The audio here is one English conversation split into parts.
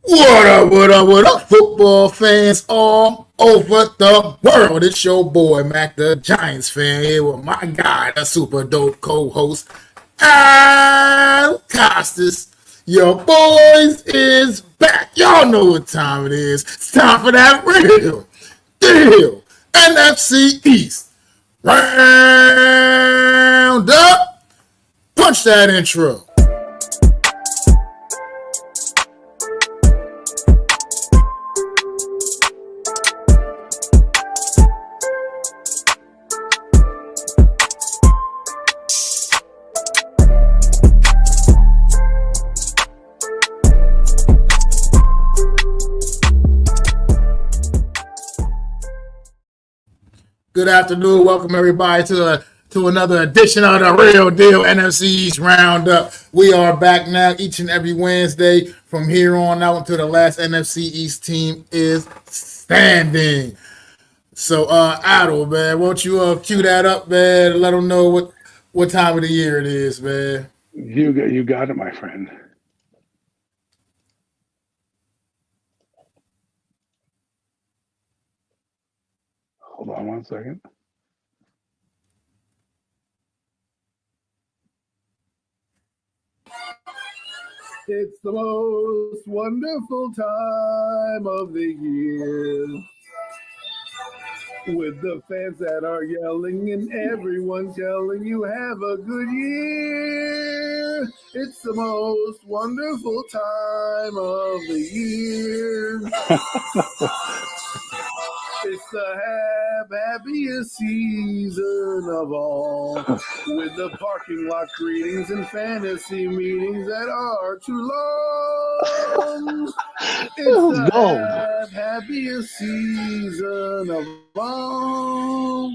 What up, football fans all over the world? It's your boy, Mac the Giants fan, here with my guy, the super dope co-host, Al Costas. Your boys is back. Y'all know what time it is. It's time for that real deal NFC East round up. Punch that intro. Good afternoon. Welcome everybody to another edition of the Real Deal NFC East Roundup. We are back now each and every Wednesday from here on out until the last NFC East team is standing. So, Idle, man, won't you cue that up, man, and let them know what time of the year it is, man. You got it, my friend. Hold on one second. It's the most wonderful time of the year, with the fans that are yelling and everyone's yelling, you have a good year. It's the most wonderful time of the year. It's the happiest season of all, with the parking lot greetings and fantasy meetings that are too long. It's the happiest season of all.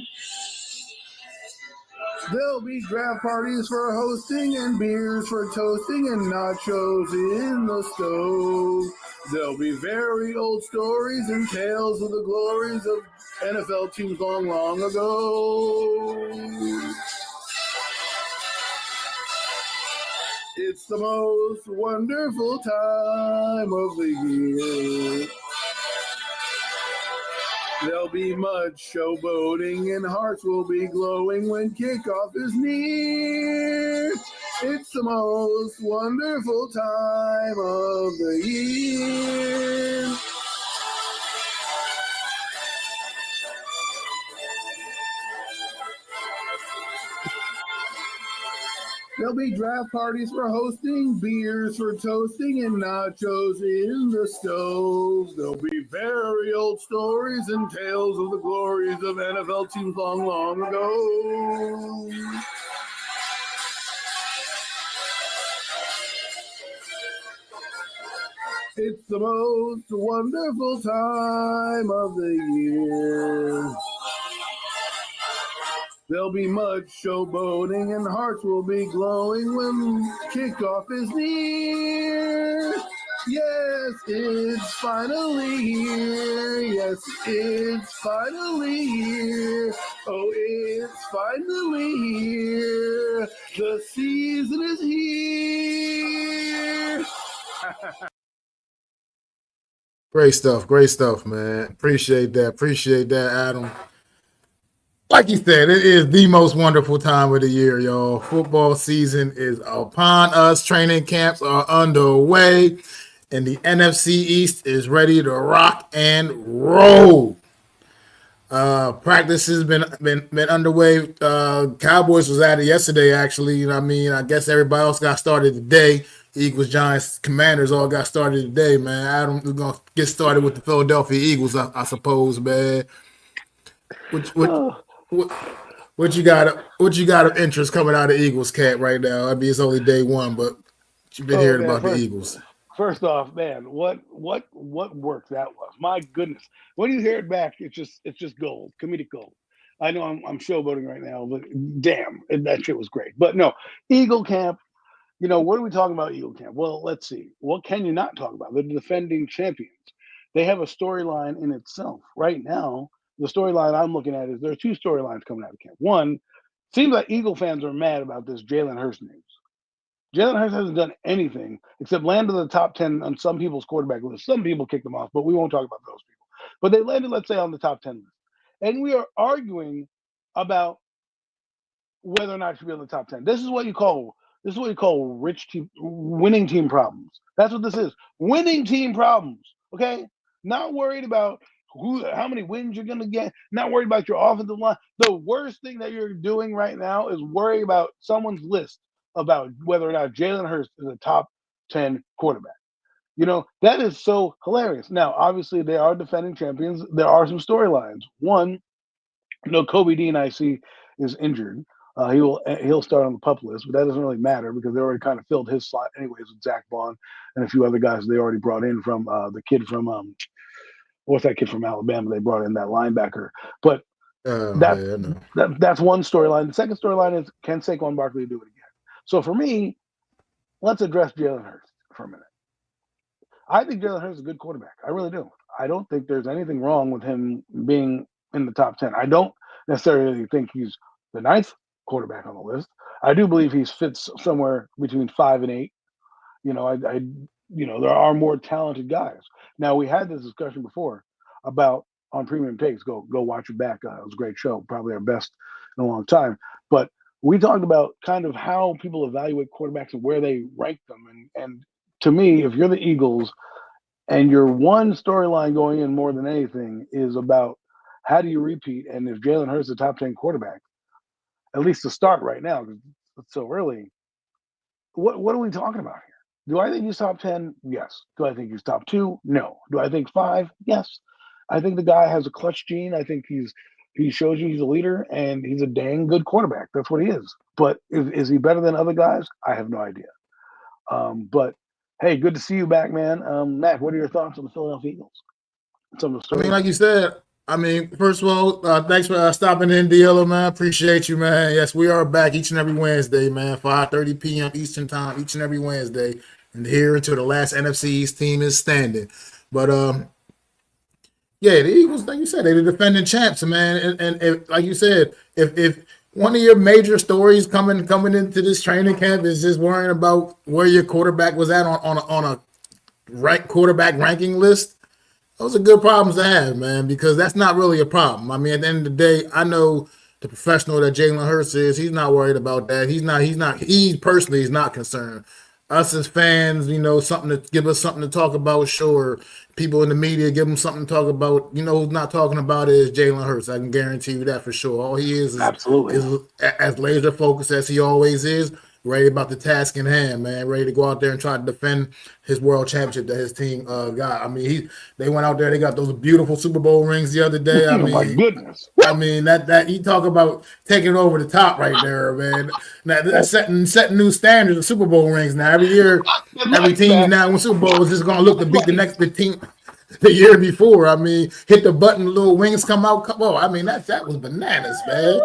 There'll be draft parties for hosting and beers for toasting and nachos in the stove. There'll be very old stories and tales of the glories of NFL teams long, long ago. It's the most wonderful time of the year. There'll be mud showboating and hearts will be glowing when kickoff is near. It's the most wonderful time of the year. There'll be draft parties for hosting, beers for toasting, and nachos in the stove. There'll be very old stories and tales of the glories of NFL teams long, long ago. It's the most wonderful time of the year. There'll be mud showboating and hearts will be glowing when kickoff is near. Yes, it's finally here. Yes, it's finally here. Oh, it's finally here. The season is here. Great stuff, man. Appreciate that, Adam. Like you said, it is the most wonderful time of the year, y'all. Football season is upon us. Training camps are underway, and the NFC East is ready to rock and roll. Practice has been underway. Cowboys was at it yesterday, actually. You know what I mean? I guess everybody else got started today. Eagles, Giants, Commanders all got started today, man. Adam, we're gonna get started with the Philadelphia Eagles, I suppose, man. What you got? What you got of interest coming out of Eagles camp right now? I mean, it's only day one, but you've been hearing about the Eagles. First off, man, what work that was! My goodness, when you hear it back, it's just gold, comedic gold. I know I'm showboating right now, but damn, that shit was great. But no, Eagle camp. You know, what are we talking about Eagle camp? Well, let's see. What can you not talk about? They're the defending champions. They have a storyline in itself. Right now, the storyline I'm looking at is there are two storylines coming out of camp. One, seems like Eagle fans are mad about this Jalen Hurts news. Jalen Hurts hasn't done anything except land in the top 10 on some people's quarterback list. Some people kick them off, but we won't talk about those people. But they landed, let's say, on the top 10 list. And we are arguing about whether or not it should be on the top 10. This is what you call winning team problems. That's what this is. Winning team problems. Okay? Not worried about how many wins you're gonna get, not worried about your offensive line. The worst thing that you're doing right now is worry about someone's list about whether or not Jalen Hurts is a top 10 quarterback. That is so hilarious. Now, obviously, they are defending champions. There are some storylines. One, Kobe Dean, I see, is injured. He'll start on the pup list, but that doesn't really matter because they already kind of filled his slot anyways with Zach Bond and a few other guys they already brought in from the kid from what's that kid from Alabama? They brought in that linebacker. But that, Yeah, I know. that's one storyline. The second storyline is, can Saquon Barkley do it again? So for me, let's address Jalen Hurts for a minute. I think Jalen Hurts is a good quarterback. I really do. I don't think there's anything wrong with him being in the top 10. I don't necessarily think he's the ninth quarterback on the list. I do believe he fits somewhere between 5 and 8. There are more talented guys. Now, we had this discussion before about on Premium Takes. Go watch it back. It was a great show, probably our best in a long time. But we talked about kind of how people evaluate quarterbacks and where they rank them. And to me, if you're the Eagles and your one storyline going in more than anything is about how do you repeat, and if Jalen Hurts is a top 10 quarterback, at least to start right now, because it's so early, what are we talking about here? Do I think he's top 10? Yes. Do I think he's top 2? No. Do I think 5? Yes. I think the guy has a clutch gene. I think he shows you he's a leader and he's a dang good quarterback. That's what he is. But is he better than other guys? I have no idea. But hey, good to see you back, man. Mac, what are your thoughts on the Philadelphia Eagles? Some of the I mean, storylines. like you said, first of all, thanks for stopping in, Dealer, man. Appreciate you, man. Yes, we are back each and every Wednesday, man. 5:30 p.m. Eastern time, each and every Wednesday, and here until the last NFC East team is standing. But yeah, the Eagles, like you said, they're the defending champs, man. And if, like you said, if one of your major stories coming into this training camp is just worrying about where your quarterback was at on a quarterback ranking list, those are good problems to have, man, because that's not really a problem. I mean, at the end of the day, I know the professional that Jalen Hurts is. He's not worried about that. He personally is not concerned. Us as fans, something to give us something to talk about, sure. People in the media give him something to talk about. Who's not talking about it is Jalen Hurts. I can guarantee you that for sure. All he Absolutely. is as laser focused as he always is, ready about the task in hand, man. Ready to go out there and try to defend his world championship that his team got. I mean, they went out there. They got those beautiful Super Bowl rings the other day. I Oh my mean, goodness. that you talk about taking over the top right there, man. Now that's setting new standards of Super Bowl rings. Now every year, every team now when Super Bowl is just gonna look to beat the team the year before. I mean, hit the button, the little wings come out. Oh, I mean that was bananas, man.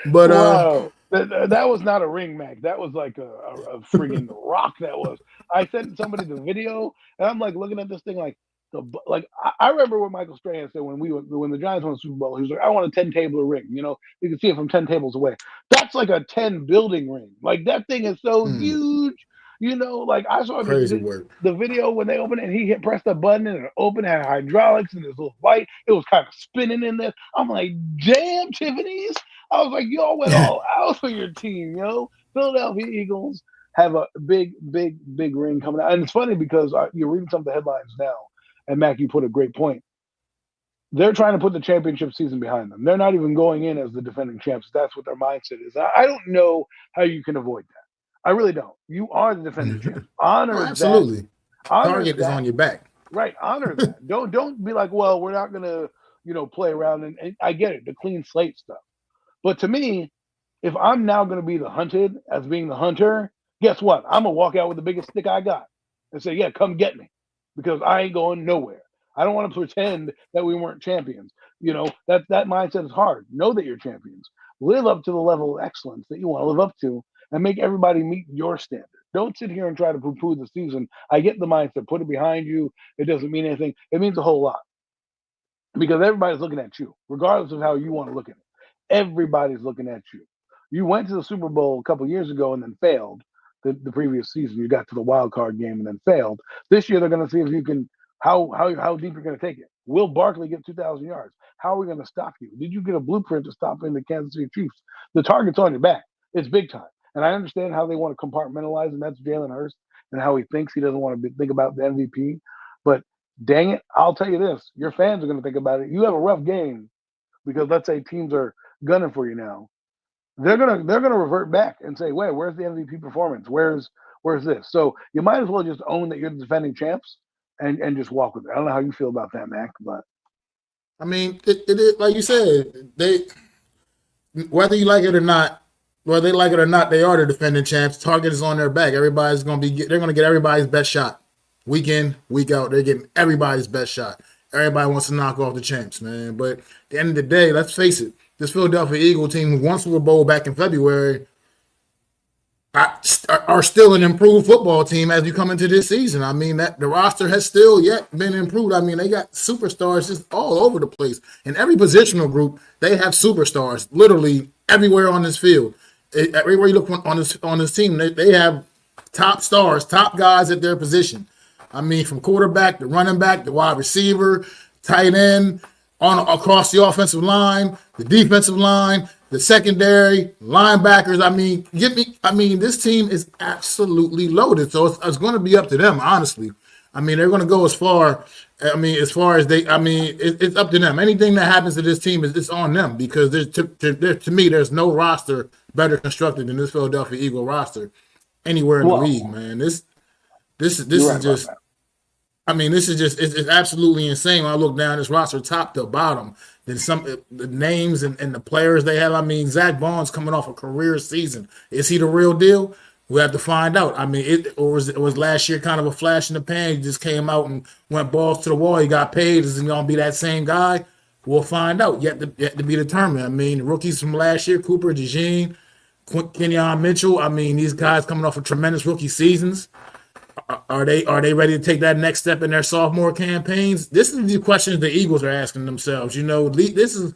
But Wow. That was not a ring, Mac. That was like a friggin' rock. That was. I sent somebody the video, and I'm like looking at this thing I remember what Michael Strahan said when the Giants won the Super Bowl. He was like, "I want a 10-tabler ring." You can see it from 10 tables away. That's like a 10 building ring. Like that thing is so huge. Like I saw crazy work. the video when they opened it, and he pressed a button and it opened, had hydraulics and this little light. It was kind of spinning in there. I'm like, damn, Tiffany's. I was like, y'all went all out for your team, Philadelphia Eagles have a big, big, big ring coming out. And it's funny because you're reading some of the headlines now, and Mac, you put a great point. They're trying to put the championship season behind them. They're not even going in as the defending champs. That's what their mindset is. I don't know how you can avoid that. I really don't. You are the defending champs. Honor absolutely. that. Honor Target that. is on your back. Right. Honor that. Don't be like, well, we're not gonna, play around. And I get it, the clean slate stuff. But to me, if I'm now going to be the hunted as being the hunter, guess what? I'm going to walk out with the biggest stick I got and say, yeah, come get me, because I ain't going nowhere. I don't want to pretend that we weren't champions. That mindset is hard. Know that you're champions. Live up to the level of excellence that you want to live up to and make everybody meet your standard. Don't sit here and try to poo-poo the season. I get the mindset. Put it behind you. It doesn't mean anything. It means a whole lot because everybody's looking at you, regardless of how you want to look at it. Everybody's looking at you. You went to the Super Bowl a couple years ago and then failed. the previous season. You got to the wild card game and then failed. This year they're going to see if you can how deep you're going to take it. Will Barkley get 2,000 yards? How are we going to stop you? Did you get a blueprint to stop in the Kansas City Chiefs? The target's on your back. It's big time. And I understand how they want to compartmentalize, and that's Jalen Hurts and how he thinks he doesn't want to think about the MVP. But dang it, I'll tell you this: your fans are going to think about it. You have a rough game because let's say teams are gunning for you now. They're gonna revert back and say, "Wait, where's the MVP performance? Where's this?" So you might as well just own that you're the defending champs and just walk with it. I don't know how you feel about that, Mac, but I mean, it is like you said. They whether you like it or not, whether they like it or not, they are the defending champs. Target is on their back. Everybody's gonna be. They're gonna get everybody's best shot, week in, week out. They're getting everybody's best shot. Everybody wants to knock off the champs, man. But at the end of the day, let's face it. This Philadelphia Eagle team who won Super Bowl back in February are still an improved football team as you come into this season. I mean, that the roster has still yet been improved. I mean, they got superstars just all over the place. In every positional group, they have superstars literally everywhere on this field. Everywhere you look on this team, they have top stars, top guys at their position. I mean, from quarterback to running back to wide receiver, tight end, on across the offensive line, the defensive line, the secondary, linebackers. I mean, this team is absolutely loaded. So it's going to be up to them, honestly. I mean, they're going to go as far. I mean, as far as they. I mean, it's up to them. Anything that happens to this team is it's on them because to me, there's no roster better constructed than this Philadelphia Eagle roster anywhere in the well, league, man. This you're is right about just. that. I mean, this is just it's absolutely insane when I look down this roster top to bottom. Then the names and the players they have. I mean, Zach Bond's coming off a career season. Is he the real deal? We have to find out. I mean, it was last year kind of a flash in the pan. He just came out and went balls to the wall. He got paid. Is he going to be that same guy? We'll find out. Yet to be determined. I mean, rookies from last year, Cooper DeJean, Kenyon Mitchell. I mean, these guys coming off of tremendous rookie seasons. Are they ready to take that next step in their sophomore campaigns? This is the questions the Eagles are asking themselves. You know, this is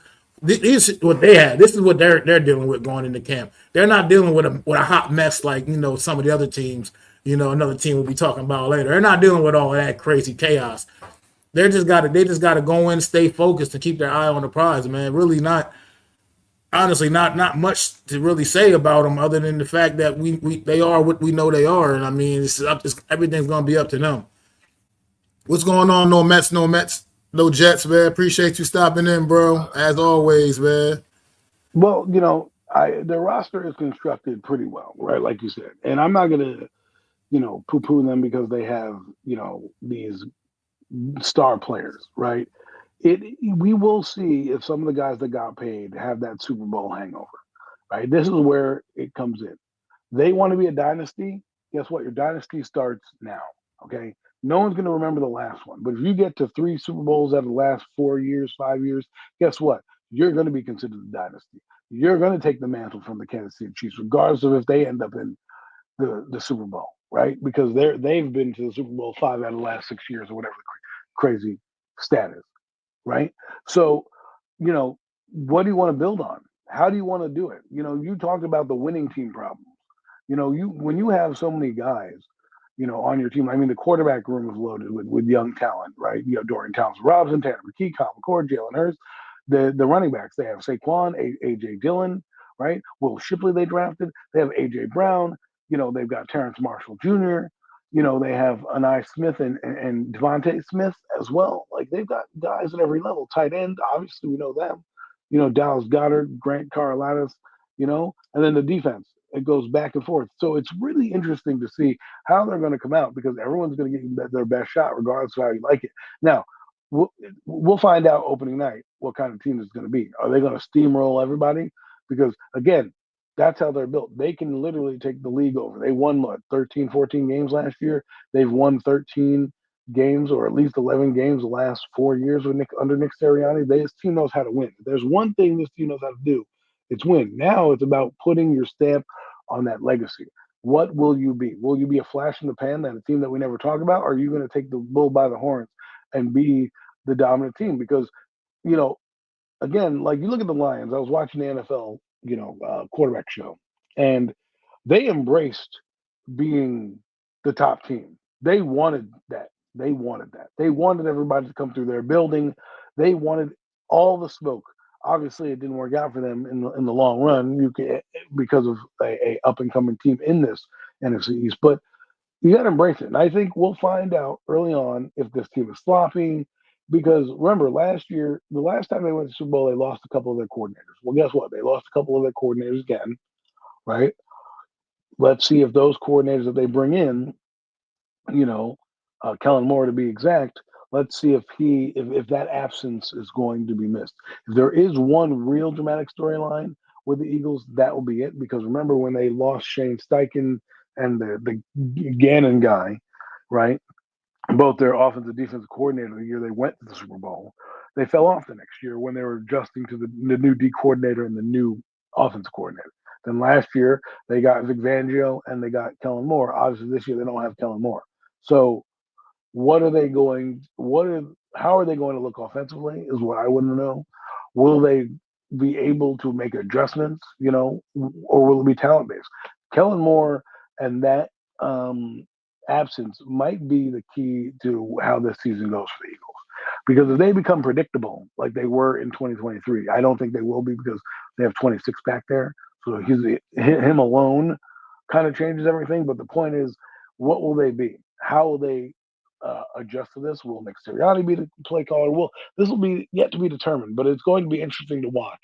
what they have. This is what they're dealing with going into camp. They're not dealing with a hot mess like some of the other teams. Another team we'll be talking about later. They're not dealing with all that crazy chaos. They just gotta go in, stay focused, and keep their eye on the prize. Man, really not. Honestly, not much to really say about them other than the fact that they are what we know they are, and I mean, everything's gonna be up to them. What's going on? No Mets, no Jets, man. Appreciate you stopping in, bro. As always, man. Well, the roster is constructed pretty well, right? Like you said, and I'm not gonna poo-poo them because they have these star players, right? We will see if some of the guys that got paid have that Super Bowl hangover, right? This is where it comes in. They want to be a dynasty. Guess what? Your dynasty starts now. Okay. No one's going to remember the last one. But if you get to 3 Super Bowls out of the last 4 years, 5 years, guess what? You're going to be considered a dynasty. You're going to take the mantle from the Kansas City Chiefs, regardless of if they end up in the Super Bowl, right? Because they've been to the Super Bowl 5 out of the last 6 years or whatever the crazy stat is, right? So, what do you want to build on? How do you want to do it? You talked about the winning team problem. You when you have so many guys, on your team. I mean, the quarterback room is loaded with young talent, right? You have Dorian Townsend-Robinson, Tanner McKee, Kyle McCord, Jalen Hurts. The running backs, they have Saquon, AJ Dillon, right? Will Shipley they drafted. They have AJ Brown. They've got Terrence Marshall Jr. They have Anai Smith and Devontae Smith as well. Like they've got guys at every level. Tight end, obviously we know them. Dallas Goddard, Grant Carlatis, and then the defense. It goes back and forth. So it's really interesting to see how they're going to come out because everyone's going to get their best shot regardless of how you like it. Now, we'll find out opening night what kind of team it's going to be. Are they going to steamroll everybody? Because, again, that's how they're built. They can literally take the league over. They won, 13, 14 games last year. They've won 13 games or at least 11 games the last 4 years under Nick Sirianni. This team knows how to win. If there's one thing this team knows how to do, it's win. Now it's about putting your stamp on that legacy. What will you be? Will you be a flash in the pan, that a team that we never talk about? Or are you going to take the bull by the horns and be the dominant team? Because, again, like you look at the Lions, I was watching the NFL, quarterback show, and they embraced being the top team. They wanted that. They wanted that. They wanted everybody to come through their building. They wanted all the smoke. Obviously, it didn't work out for them in the long run. Because of a up and coming team in this NFC East, but you got to embrace it. And I think we'll find out early on if this team is sloppy. Because remember, last year, the last time they went to the Super Bowl, they lost a couple of their coordinators. Well, guess what? They lost a couple of their coordinators again, right? Let's see if those coordinators that they bring in, you know, Kellen Moore to be exact. Let's see if that absence is going to be missed. If there is one real dramatic storyline with the Eagles, that will be it. Because remember when they lost Shane Steichen and the Gannon guy, right? Both their offensive defensive coordinator the year they went to the Super Bowl, they fell off the next year when they were adjusting to the new D coordinator and the new offensive coordinator. Then last year they got Vic Fangio and they got Kellen Moore. Obviously this year they don't have Kellen Moore. So what are they going? How are they going to look offensively? Is what I want to know. Will they be able to make adjustments? Or will it be talent based? Kellen Moore and that absence might be the key to how this season goes for the Eagles. Because if they become predictable like they were in 2023, I don't think they will be because they have 26 back there. So him alone kind of changes everything. But the point is, what will they be? How will they adjust to this? Will Nick Sirianni be the play caller? This will be yet to be determined, but it's going to be interesting to watch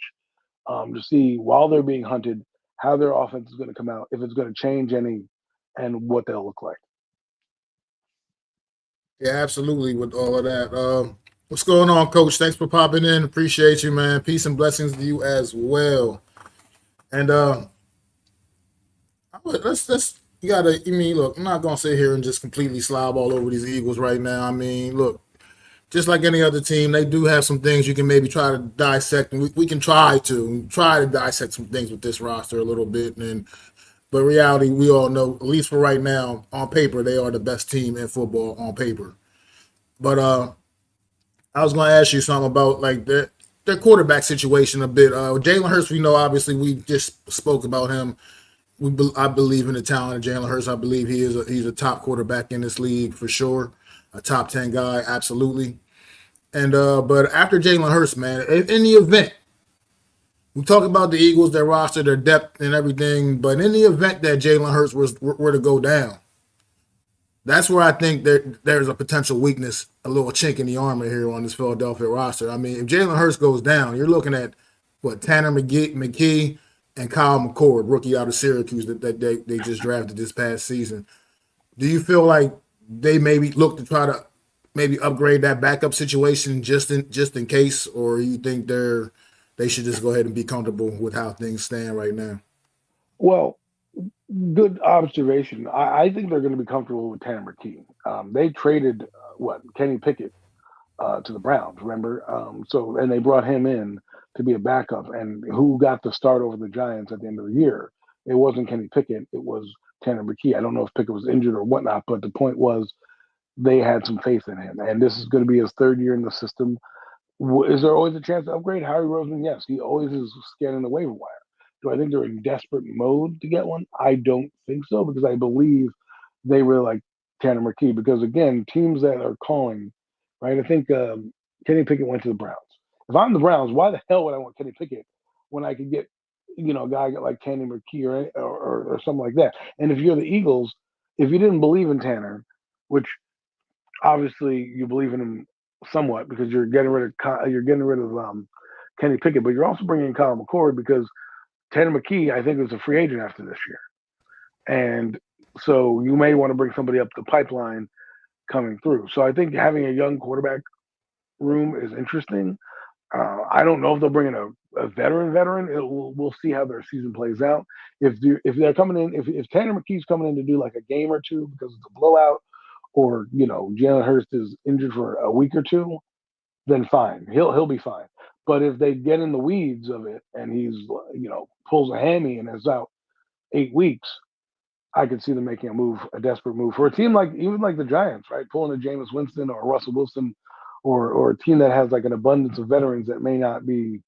to see while they're being hunted how their offense is going to come out, if it's going to change any, and what they'll look like. Yeah, absolutely. With all of that, what's going on, Coach? Thanks for popping in. Appreciate you, man. Peace and blessings to you as well. And let's you gotta. I mean, look, I'm not gonna sit here and just completely slob all over these Eagles right now. I mean, look, just like any other team, they do have some things you can maybe try to dissect, and we can try to dissect some things with this roster a little bit. And but reality, we all know, at least for right now, on paper, they are the best team in football on paper. But I was going to ask you something about like their quarterback situation a bit. Jalen Hurts, we know obviously we just spoke about him. I believe in the talent of Jalen Hurts. I believe he's a top quarterback in this league for sure, a top 10 guy, absolutely. And but after Jalen Hurts, man, in the event we talk about the Eagles, their roster, their depth, and everything, but in the event that Jalen Hurts were to go down, that's where I think there's a potential weakness, a little chink in the armor here on this Philadelphia roster. I mean, if Jalen Hurts goes down, you're looking at what Tanner McKee and Kyle McCord, rookie out of Syracuse that they just drafted this past season. Do you feel like they maybe look to try to maybe upgrade that backup situation just in case, or you think they should just go ahead and be comfortable with how things stand right now? Well, good observation. I think they're going to be comfortable with Tanner McKee. They traded Kenny Pickett to the Browns, remember? And they brought him in to be a backup. And who got the start over the Giants at the end of the year? It wasn't Kenny Pickett. It was Tanner McKee. I don't know if Pickett was injured or whatnot, but the point was they had some faith in him. And this is going to be his third year in the system. Is there always a chance to upgrade? Harry Roseman, yes. He always is scanning the waiver wire. Do I think they're in desperate mode to get one? I don't think so because I believe they really like Tanner McKee. Because again, teams that are calling, right? I think Kenny Pickett went to the Browns. If I'm the Browns, why the hell would I want Kenny Pickett when I could get a guy like Kenny McKee or something like that? And if you're the Eagles, if you didn't believe in Tanner, which obviously you believe in him somewhat because you're getting rid of Kenny Pickett, but you're also bringing in Kyle McCord because Tanner McKee, I think, is a free agent after this year. And so you may want to bring somebody up the pipeline coming through. So I think having a young quarterback room is interesting. I don't know if they'll bring in a veteran. We'll see how their season plays out. If they're coming in, if Tanner McKee's coming in to do like a game or two because it's a blowout, or Jalen Hurts is injured for a week or two, then fine, he'll be fine. But if they get in the weeds of it and he's pulls a hammy and is out 8 weeks, I could see them making a desperate move for a team like the Giants, right? Pulling a Jameis Winston or a Russell Wilson, or a team that has like an abundance of veterans that may not be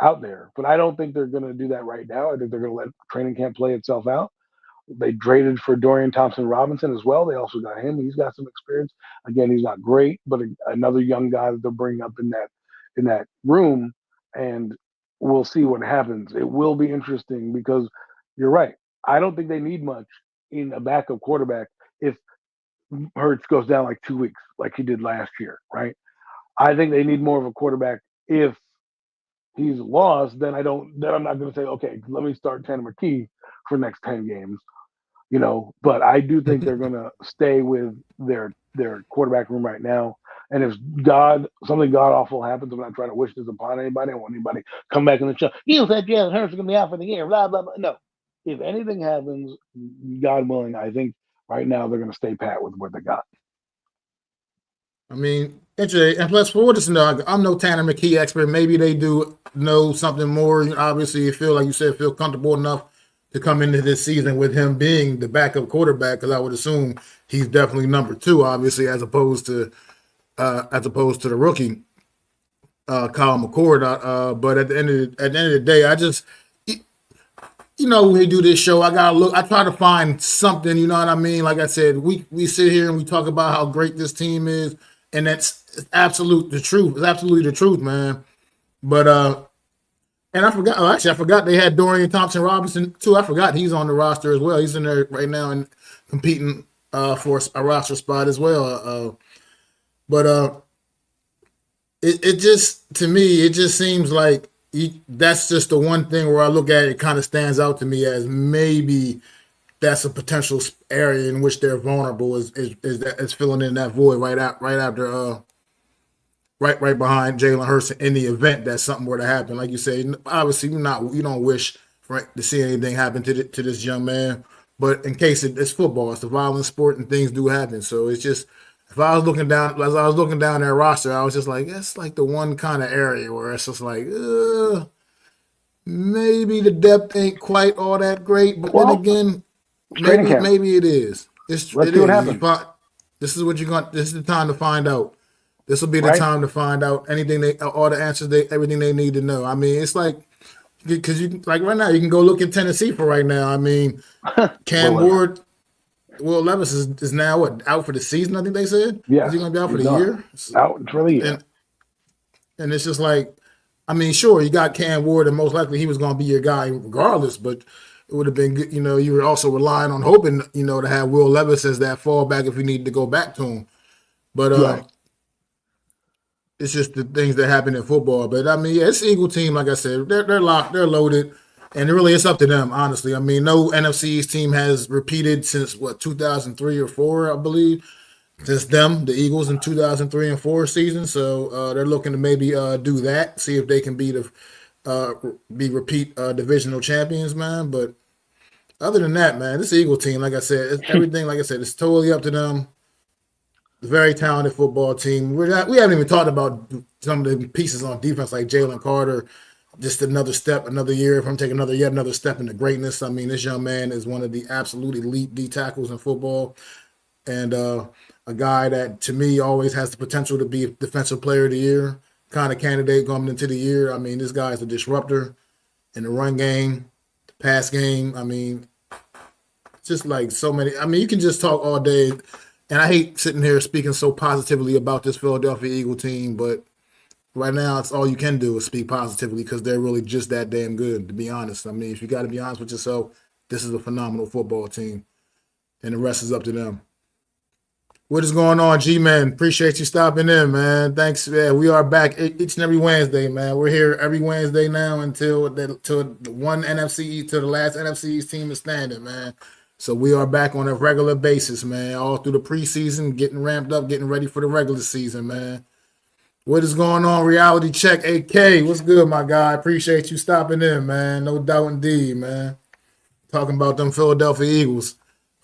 out there. But I don't think they're going to do that right now. I think they're going to let training camp play itself out. They traded for Dorian Thompson-Robinson as well. They also got him. He's got some experience. Again, he's not great, but another young guy that they'll bring up in that room, and we'll see what happens. It will be interesting because you're right. I don't think they need much in a backup quarterback if Hurts goes down like 2 weeks, like he did last year, right? I think they need more of a quarterback if he's lost. Then I'm not going to say, okay, let me start Tanner McKee for the next 10 games, But I do think they're going to stay with their quarterback room right now. And if something god awful happens, I'm not trying to wish this upon anybody. I want anybody to come back in the show. You said Jalen Hurts is going to be out for the year. Blah blah blah. No, if anything happens, God willing, I think right now they're going to stay pat with what they got. I mean, interesting. And plus, for what it's know, I'm no Tanner McKee expert. Maybe they do know something more. Obviously, you feel like you said, feel comfortable enough to come into this season with him being the backup quarterback, because I would assume he's definitely number 2, obviously, as opposed to the rookie Kyle McCord. But at the end of the day, I just when we do this show, I try to find something. You know what I mean? Like I said, we sit here and we talk about how great this team is, and that's absolute the truth. It's absolutely the truth, man. But and I forgot. Oh, actually, I forgot they had Dorian Thompson-Robinson too. I forgot he's on the roster as well. He's in there right now and competing for a roster spot as well. But it just, to me, it just seems like that's just the one thing where I look at it, kind of stands out to me as maybe that's a potential area in which they're vulnerable, is filling in that void right after right behind Jalen Hurts in the event that something were to happen. Like you say, obviously you don't wish to see anything happen to this young man, but in case it's football, it's a violent sport and things do happen. So it's just, as I was looking down their roster, I was just like, that's like the one kind of area where it's just like, maybe the depth ain't quite all that great, but then again, maybe it is. Let's see what happens. This is the time to find out. This will be the time to find out all the answers, everything they need to know. I mean, it's like, because like right now, you can go look in Tennessee for right now. I mean, Cam Ward, Will Levis is now out for the season, I think they said? Yeah. Is he going to be out for the year? Out for the year. And it's just like, I mean, sure, you got Cam Ward, and most likely he was going to be your guy regardless, but it would have been good. You were also relying on hoping, to have Will Levis as that fallback if you need to go back to him. But it's just the things that happen in football. But I mean, it's Eagle team, like I said, they're locked, they're loaded, and really it's up to them, honestly. I mean, no NFC East team has repeated since 2003 or 4, I believe. Since them, the Eagles in 2003 and 4 season. So they're looking to maybe do that, see if they can be repeat divisional champions, man. But other than that, man, this Eagle team, like I said, everything, like I said, it's totally up to them. Very talented football team. We haven't even talked about some of the pieces on defense, like Jalen Carter. Just another step, another year. If I'm taking yet another step into greatness, I mean, this young man is one of the absolute elite D tackles in football, and a guy that, to me, always has the potential to be a defensive player of the year kind of candidate going into the year. I mean, this guy is a disruptor in the run game, the pass game. I mean, just like so many. I mean, you can just talk all day. And I hate sitting here speaking so positively about this Philadelphia Eagle team, but right now it's all you can do is speak positively because they're really just that damn good, to be honest. I mean, if you got to be honest with yourself, this is a phenomenal football team, and the rest is up to them. What is going on, G-Man? Appreciate you stopping in, man. Thanks. Yeah, we are back each and every Wednesday, man. We're here every Wednesday now until the one NFC, till the last NFC East team is standing, man. So we are back on a regular basis, man, all through the preseason, getting ramped up, getting ready for the regular season, man. What is going on, Reality Check, AK? What's good, my guy? Appreciate you stopping in, man. No doubt indeed, man. Talking about them Philadelphia Eagles,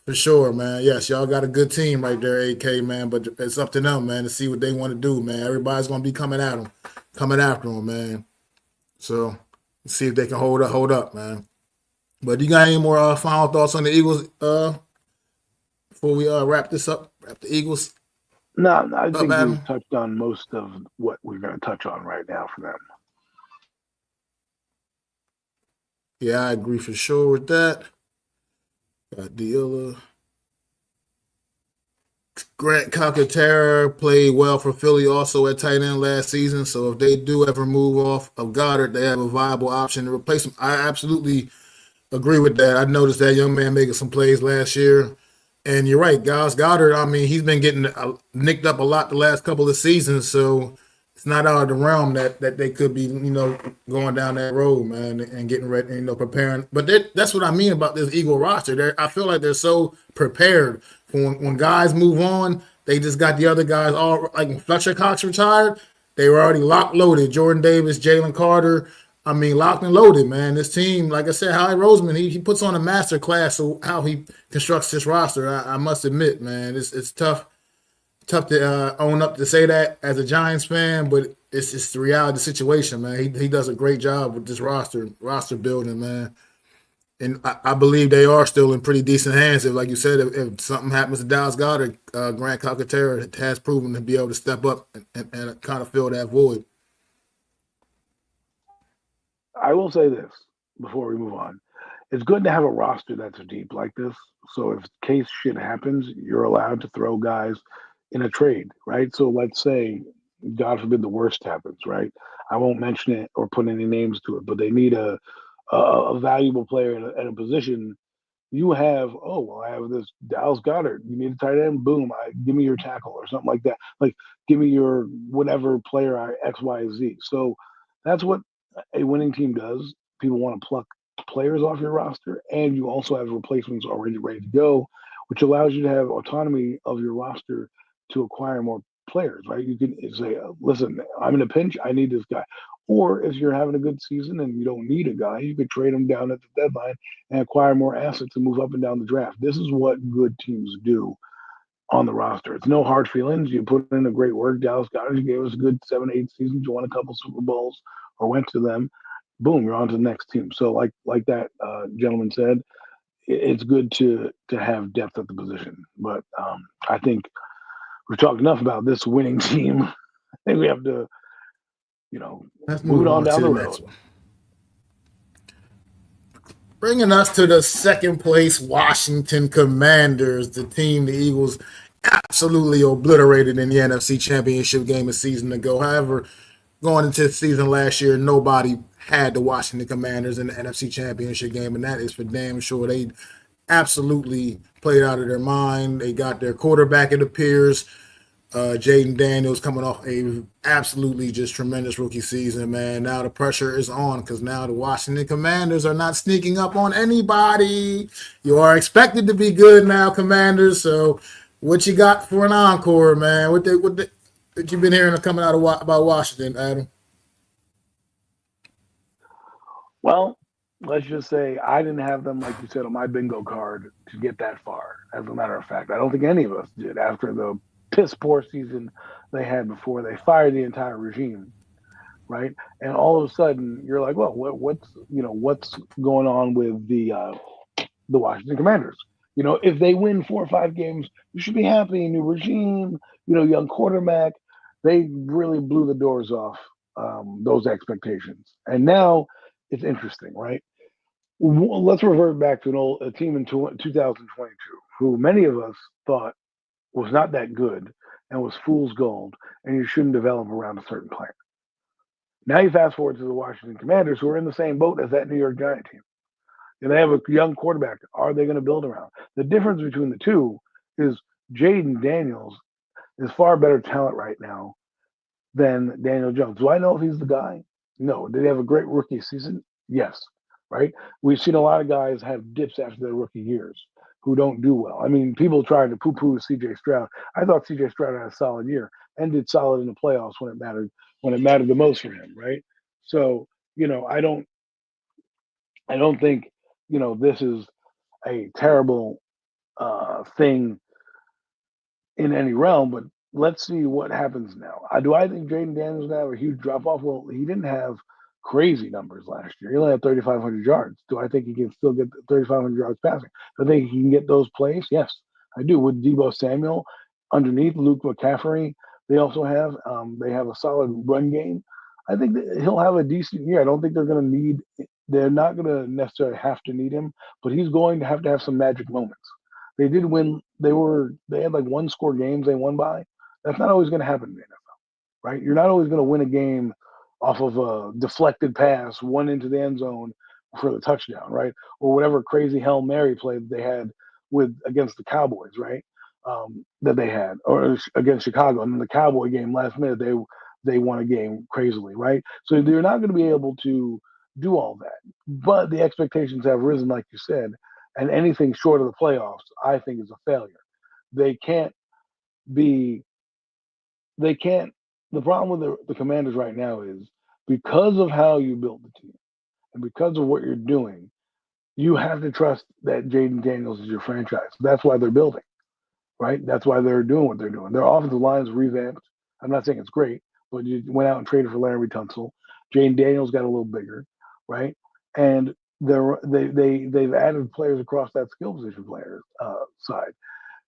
for sure, man. Yes, y'all got a good team right there, AK, man, but it's up to them, man, to see what they want to do, man. Everybody's going to be coming after them, man. So let's see if they can hold up, man. But you got any more final thoughts on the Eagles before we wrap this up? Wrap the Eagles? No, I think we've touched on most of what we're going to touch on right now for them. Yeah, I agree for sure with that. Dealer. Grant Calcaterra played well for Philly also at tight end last season. So if they do ever move off of Goddard, they have a viable option to replace him. I absolutely agree with that. I noticed that young man making some plays last year. And you're right, guys. Goddard, I mean, he's been getting nicked up a lot the last couple of seasons. So it's not out of the realm that they could be, going down that road, man, and getting ready, preparing. But that's what I mean about this Eagle roster. I feel like they're so prepared for when guys move on. They just got the other guys all like when Fletcher Cox retired. They were already locked loaded. Jordan Davis, Jalen Carter. I mean, locked and loaded, man. This team, like I said, Howie Roseman, he puts on a master class of how he constructs this roster. I must admit, man, it's tough to own up to say that as a Giants fan, but it's just the reality situation, man. He does a great job with this roster building, man. And I believe they are still in pretty decent hands. If, like you said, if something happens to Dallas Goddard, Grant Calcaterra has proven to be able to step up and kind of fill that void. I will say this before we move on. It's good to have a roster that's deep like this. So if case shit happens, you're allowed to throw guys in a trade, right? So let's say, God forbid, the worst happens, right? I won't mention it or put any names to it, but they need a valuable player at a position. You have, oh well, I have this Dallas Goddard. You need a tight end, boom, give me your tackle or something like that. Like give me your whatever player X, Y, Z. So that's what a winning team does. People want to pluck players off your roster, and you also have replacements already ready to go, which allows you to have autonomy of your roster to acquire more players. Right? You can say, listen, I'm in a pinch. I need this guy. Or if you're having a good season and you don't need a guy, you could trade him down at the deadline and acquire more assets and move up and down the draft. This is what good teams do on the roster. It's no hard feelings. You put in a great work. Dallas Goddard gave us a good 7, 8 seasons. You won a couple Super Bowls or went to them. Boom, you're on to the next team. So like that gentleman said, it's good to have depth at the position. But I think we've talked enough about this winning team. I think we have to, Let's move it move on on to down the the next road. one. Bringing us to the second place Washington Commanders, the team the Eagles absolutely obliterated in the NFC Championship game a season ago. However, going into the season last year, nobody had the Washington Commanders in the NFC Championship game, and that is for damn sure. They absolutely played out of their mind. They got their quarterback, it appears. Jaden Daniels coming off a absolutely just tremendous rookie season, man. Now the pressure is on because now the Washington Commanders are not sneaking up on anybody. You are expected to be good now, Commanders. So, what you got for an encore, man? What you been hearing coming out of about Washington, Adam? Well, let's just say I didn't have them, like you said, on my bingo card to get that far. As a matter of fact, I don't think any of us did after the piss poor season they had before they fired the entire regime, right? And all of a sudden, you're like, well, what's going on with the Washington Commanders? If they win 4 or 5 games, you should be happy. New regime, young quarterback. They really blew the doors off those expectations, and now it's interesting, right? Let's revert back to a team in 2022 who many of us thought was not that good and was fool's gold, and you shouldn't develop around a certain player. Now you fast forward to the Washington Commanders, who are in the same boat as that New York Giant team. And they have a young quarterback. Are they going to build around? The difference between the two is Jaden Daniels is far better talent right now than Daniel Jones. Do I know if he's the guy? No. Did he have a great rookie season? Yes. Right? We've seen a lot of guys have dips after their rookie years who don't do well. I mean, people trying to poo-poo CJ Stroud. I thought CJ Stroud had a solid year and did solid in the playoffs when it mattered the most for him, right? So, I don't think, this is a terrible thing in any realm, but let's see what happens now. Do I think Jaden Daniels is going to have a huge drop off? Well, he didn't have crazy numbers last year. He only had 3,500 yards. Do I think he can still get 3,500 yards passing? Do I think he can get those plays? Yes, I do. With Debo Samuel underneath Luke McCaffrey, they have a solid run game. I think that he'll have a decent year. I don't think they're going to need They're not going to necessarily have to need him, but he's going to have some magic moments. They did win. They had like one score games they won by. That's not always going to happen in the NFL, right? You're not always going to win a game off of a deflected pass, one into the end zone for the touchdown, right? Or whatever crazy Hail Mary play that they had with against the Cowboys, right? That they had, or against Chicago, and then the Cowboy game last minute they won a game crazily, right? So they're not going to be able to do all that, but the expectations have risen, like you said, and anything short of the playoffs, I think, is a failure. They can't be. They can't. The problem with the Commanders right now is because of how you built the team and because of what you're doing, you have to trust that Jaden Daniels is your franchise. That's why they're building, right? That's why they're doing what they're doing. Their offensive line is revamped. I'm not saying it's great, but you went out and traded for Larry Tunsil. Jaden Daniels got a little bigger, right? And they've added players across that skill position player side.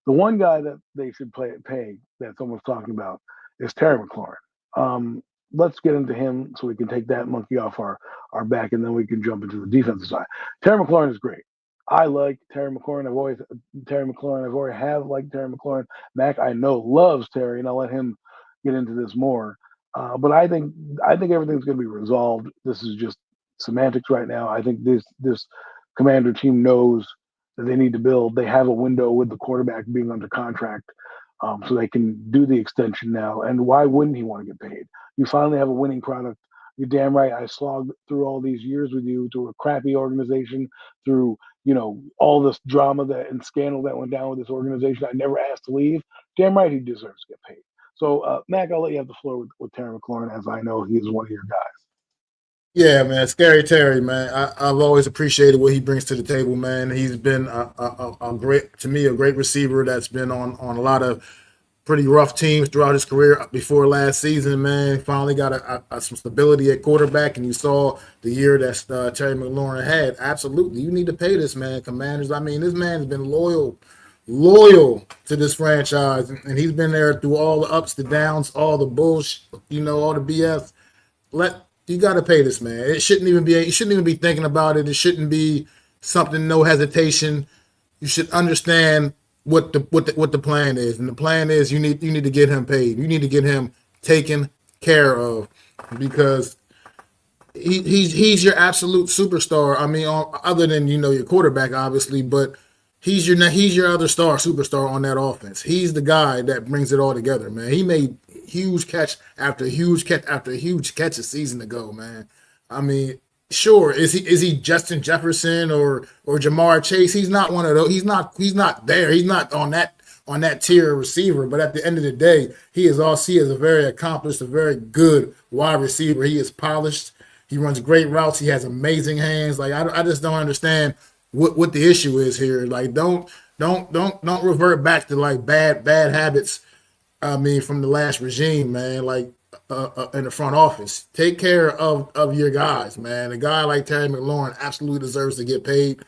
The one guy that they should pay that someone's talking about is Terry McLaurin. Let's get into him so we can take that monkey off our back, and then we can jump into the defensive side. Terry McLaurin is great. I like Terry McLaurin. I've already have liked Terry McLaurin. Mac, I know, loves Terry, and I'll let him get into this more. But I think everything's going to be resolved. This is just semantics right now. I think this Commander team knows that they need to build. They have a window with the quarterback being under contract, so they can do the extension now. And why wouldn't he want to get paid? You finally have a winning product. You're damn right. I slogged through all these years with you through a crappy organization, through all this drama and scandal that went down with this organization. I never asked to leave. Damn right, he deserves to get paid. So, Mac, I'll let you have the floor with Terry McLaurin, as I know he's one of your guys. Yeah, man, Scary Terry, man. I've always appreciated what he brings to the table, man. He's been a great, to me, a great receiver that's been on a lot of pretty rough teams throughout his career. Before last season, man, finally got some stability at quarterback, and you saw the year that Terry McLaurin had. Absolutely, you need to pay this man, Commanders. I mean, this man's been loyal to this franchise, and he's been there through all the ups, the downs, all the bullshit, all the BS. You got to pay this man. It shouldn't even be. You shouldn't even be thinking about it. It shouldn't be something. No hesitation. You should understand what the plan is, and the plan is you need to get him paid. You need to get him taken care of because he's your absolute superstar. I mean, other than your quarterback, obviously, but he's your other superstar on that offense. He's the guy that brings it all together, man. He made huge catch after huge catch after huge catch a season ago, man. I mean, sure, is he Justin Jefferson or Jamar Chase? He's not one of those. He's not there. He's not on that tier of receiver. But at the end of the day, he is a very accomplished, a very good wide receiver. He is polished. He runs great routes. He has amazing hands. Like I just don't understand what the issue is here. Like don't revert back to like bad habits. I mean, from the last regime, man. Like in the front office, take care of your guys, man. A guy like Terry McLaurin absolutely deserves to get paid.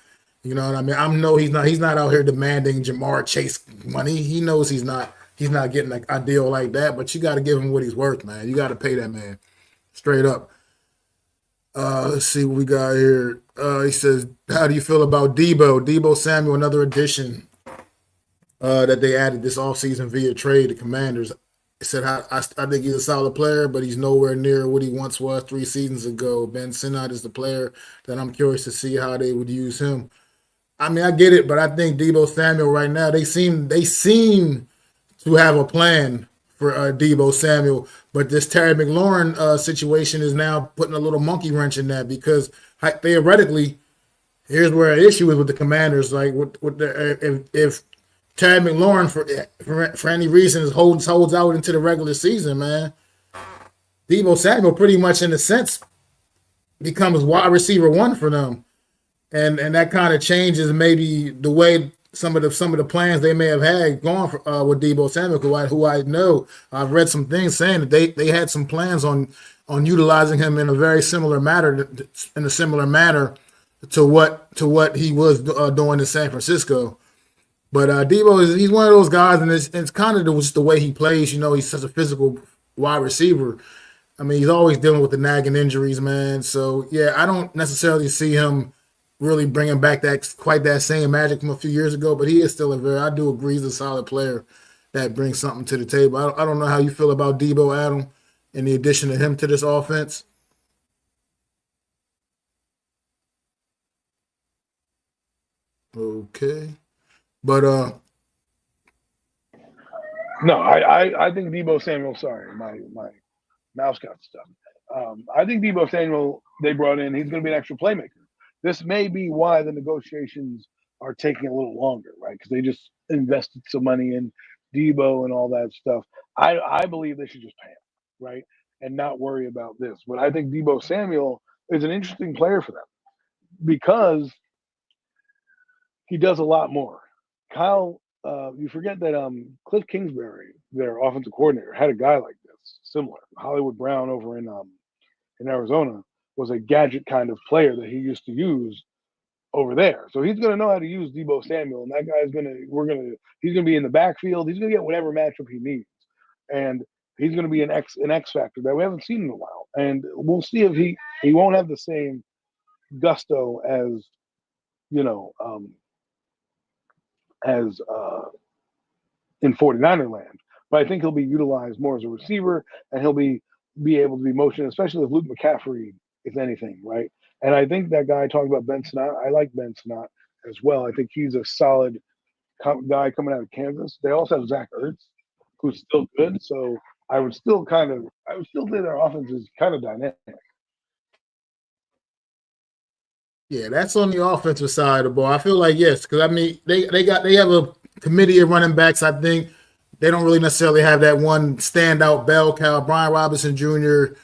You know what I mean? I know he's not out here demanding Jamar Chase money. He knows he's not getting a deal like that. But you got to give him what he's worth, man. You got to pay that man straight up. Let's see what we got here. He says, how do you feel about Debo Samuel, another addition that they added this offseason via trade, the Commanders? He said, I think he's a solid player, but he's nowhere near what he once was 3 seasons ago. Ben Sinnott is the player that I'm curious to see how they would use him. I mean, I get it, but I think Debo Samuel right now, they seem to have a plan for Debo Samuel, but this Terry McLaurin situation is now putting a little monkey wrench in that because theoretically, here's where an issue is with the Commanders. Like, if Terry McLaurin for any reason holds out into the regular season, man, Debo Samuel pretty much in a sense becomes wide receiver 1 for them, and that kind of changes maybe the way some of the plans they may have had going with Debo Samuel, who I know. I've read some things saying that they had some plans on utilizing him in a similar manner to what he was doing in San Francisco. But Debo he's one of those guys, and it's kind of just the way he plays. He's such a physical wide receiver. I mean, he's always dealing with the nagging injuries, man. So yeah, I don't necessarily see him really bringing back that quite that same magic from a few years ago. But he is still a very, I do agree, he's a solid player that brings something to the table. I don't know how you feel about Debo Adam and the addition of him to this offense. Okay, but No, I think Debo Samuel. Sorry, my mouse got stuck. I think Debo Samuel they brought in. He's going to be an extra playmaker. This may be why the negotiations are taking a little longer, right? Because they just invested some money in Debo and all that stuff. I believe they should just pay him, right, and not worry about this. But I think Debo Samuel is an interesting player for them because he does a lot more. Kyle, you forget that Cliff Kingsbury, their offensive coordinator, had a guy like this, similar. Hollywood Brown over in Arizona was a gadget kind of player that he used to use over there. So he's going to know how to use Debo Samuel, and that guy's going to he's going to be in the backfield. He's going to get whatever matchup he needs, and he's going to be an X factor that we haven't seen in a while. And we'll see if he won't have the same gusto as you know as in 49er land. But I think he'll be utilized more as a receiver, and he'll be able to be motion, especially with Luke McCaffrey, if anything, right? And I think that guy talking about Ben Sinnott, I like Ben Sinnott as well. I think he's a solid guy coming out of Kansas. They also have Zach Ertz, who's still good. So I would still say their offense is kind of dynamic. yeah, that's on the offensive side of the ball. I feel like yes, because I mean they have a committee of running backs. I think they don't really necessarily have that one standout bell cow. Brian Robinson Jr.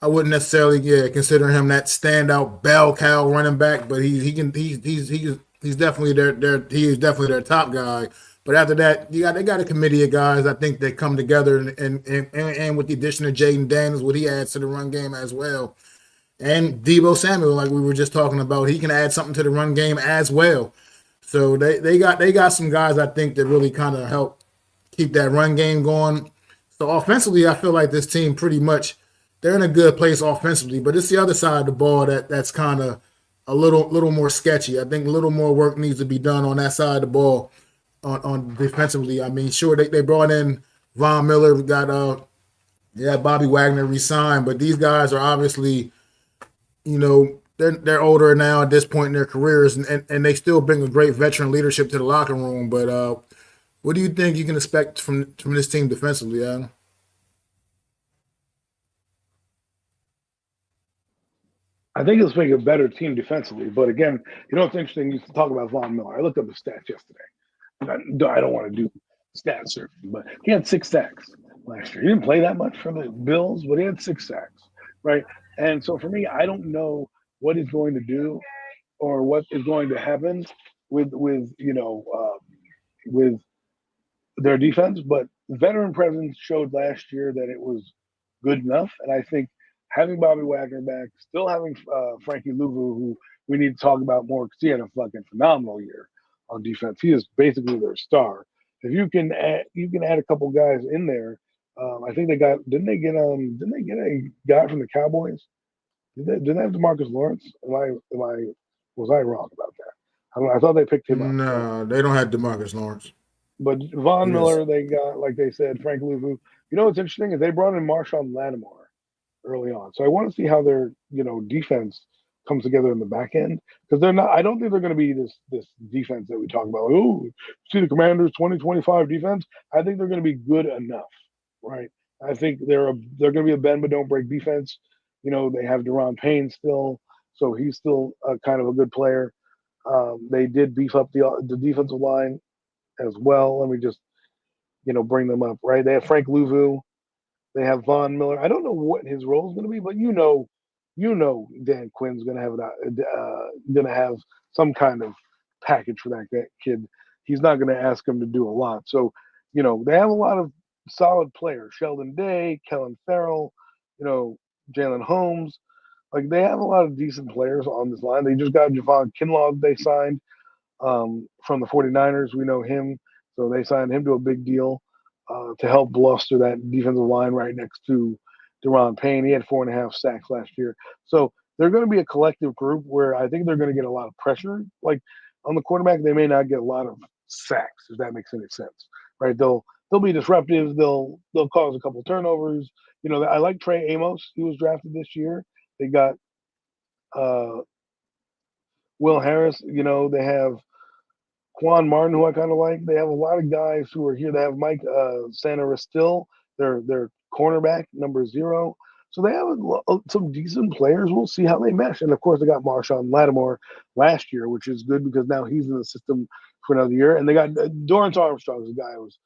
I wouldn't necessarily consider him that standout bell cow running back, but he's definitely their top guy. But after that, they got a committee of guys. I think they come together and with the addition of Jaden Daniels, what he adds to the run game as well. And Debo Samuel, like we were just talking about, he can add something to the run game as well. So they got some guys I think that really kind of help keep that run game going. So offensively, I feel like this team pretty much they're in a good place offensively, but it's the other side of the ball that's kind of a little more sketchy. I think a little more work needs to be done on that side of the ball on defensively. I mean, sure they brought in Von Miller, we got Bobby Wagner resigned, but these guys are obviously they're older now at this point in their careers, and they still bring a great veteran leadership to the locker room. But what do you think you can expect from this team defensively, Adam? I think it's make a better team defensively. But again, it's interesting. You talk about Von Miller. I looked up the stats yesterday. I don't want to do stat surfing, but he had 6 sacks last year. He didn't play that much for the Bills, but he had 6 sacks, right? And so for me, I don't know what he's going to do or what is going to happen with their defense, but veteran presence showed last year that it was good enough. And I think having Bobby Wagner back, still having Frankie Louvu, who we need to talk about more because he had a fucking phenomenal year on defense. He is basically their star. If you can add a couple guys in there. I think didn't they get a guy from the Cowboys? Did they have DeMarcus Lawrence? Was I wrong about that? I thought they picked him up. No, they don't have DeMarcus Lawrence. But Von Yes. Miller, they got, like they said, Frank Louvu. What's interesting is they brought in Marshawn Lattimore early on. So I want to see how their, defense comes together in the back end. Because they're not, I don't think they're going to be this defense that we talk about. Like, oh, see the Commanders 2025 defense. I think they're going to be good enough, right? I think they're going to be a bend but don't break defense. They have Deron Payne still, so he's still kind of a good player. They did beef up the defensive line as well. Let me just, bring them up, right? They have Frank Louvu. They have Von Miller. I don't know what his role is going to be, but Dan Quinn's going to have some kind of package for that kid. He's not going to ask him to do a lot. So, they have a lot of solid players: Sheldon Day, Kellen Farrell, Jalen Holmes. Like, they have a lot of decent players on this line. They just got Javon Kinlaw. They signed from the 49ers. We know him. So they signed him to a big deal to help bluster that defensive line right next to Deron Payne. He had 4.5 sacks last year. So they're going to be a collective group where I think they're going to get a lot of pressure. Like on the quarterback, they may not get a lot of sacks, if that makes any sense. Right? They'll be disruptive. They'll cause a couple turnovers. I like Trey Amos. He was drafted this year. They got uh, Will Harris. They have Quan Martin, who I kind of like. They have a lot of guys who are here. They have Mike Santaristil, their cornerback, number 0. So they have some decent players. We'll see how they mesh. And of course, they got Marshawn Lattimore last year, which is good because now he's in the system for another year. And they got Dorrance Armstrong, is the guy I was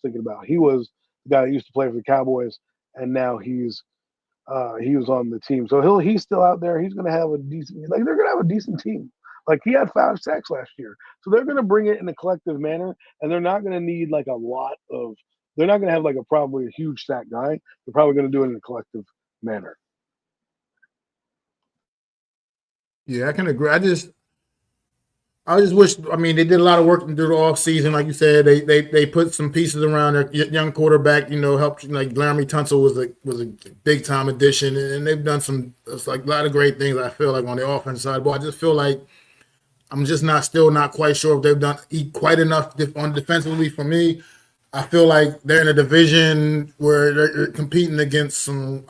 thinking about. He was the guy that used to play for the Cowboys, and now he was on the team. So he's still out there. He's going to have a decent. They're going to have a decent team. Like he had 5 sacks last year. So they're going to bring it in a collective manner, and they're not going to need like a lot of. They're not going to have like probably a huge sack guy. They're probably going to do it in a collective manner. Yeah, I can agree. I just wish. I mean, they did a lot of work through the off season, like you said. They put some pieces around their young quarterback. Helped like Laramie Tunsil was a big time addition, and they've done it's like a lot of great things. I feel like on the offense side, but I just feel like I'm just still not quite sure if they've done quite enough on defensively for me. I feel like they're in a division where they're competing against some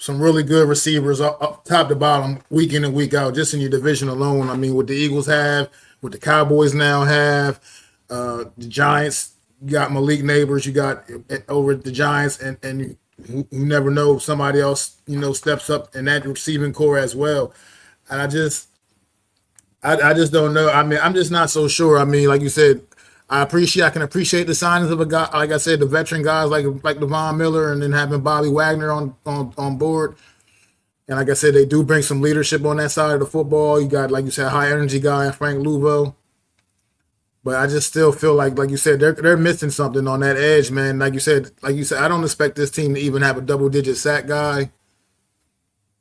really good receivers up top to bottom, week in and week out, just in your division alone. I mean, what the Eagles have, what the Cowboys now have, the Giants, you got Malik Neighbors, you got over at the Giants, and you never know if somebody else, steps up in that receiving core as well. And I just don't know. I mean, I'm just not so sure. I mean, like you said, I can appreciate the signings of a guy, like I said, the veteran guys like Devon Miller, and then having Bobby Wagner on board. And like I said, they do bring some leadership on that side of the football. You got, like you said, high energy guy Frank Louvo. But I just still feel like you said, they're missing something on that edge, man. Like you said, I don't expect this team to even have a double-digit sack guy.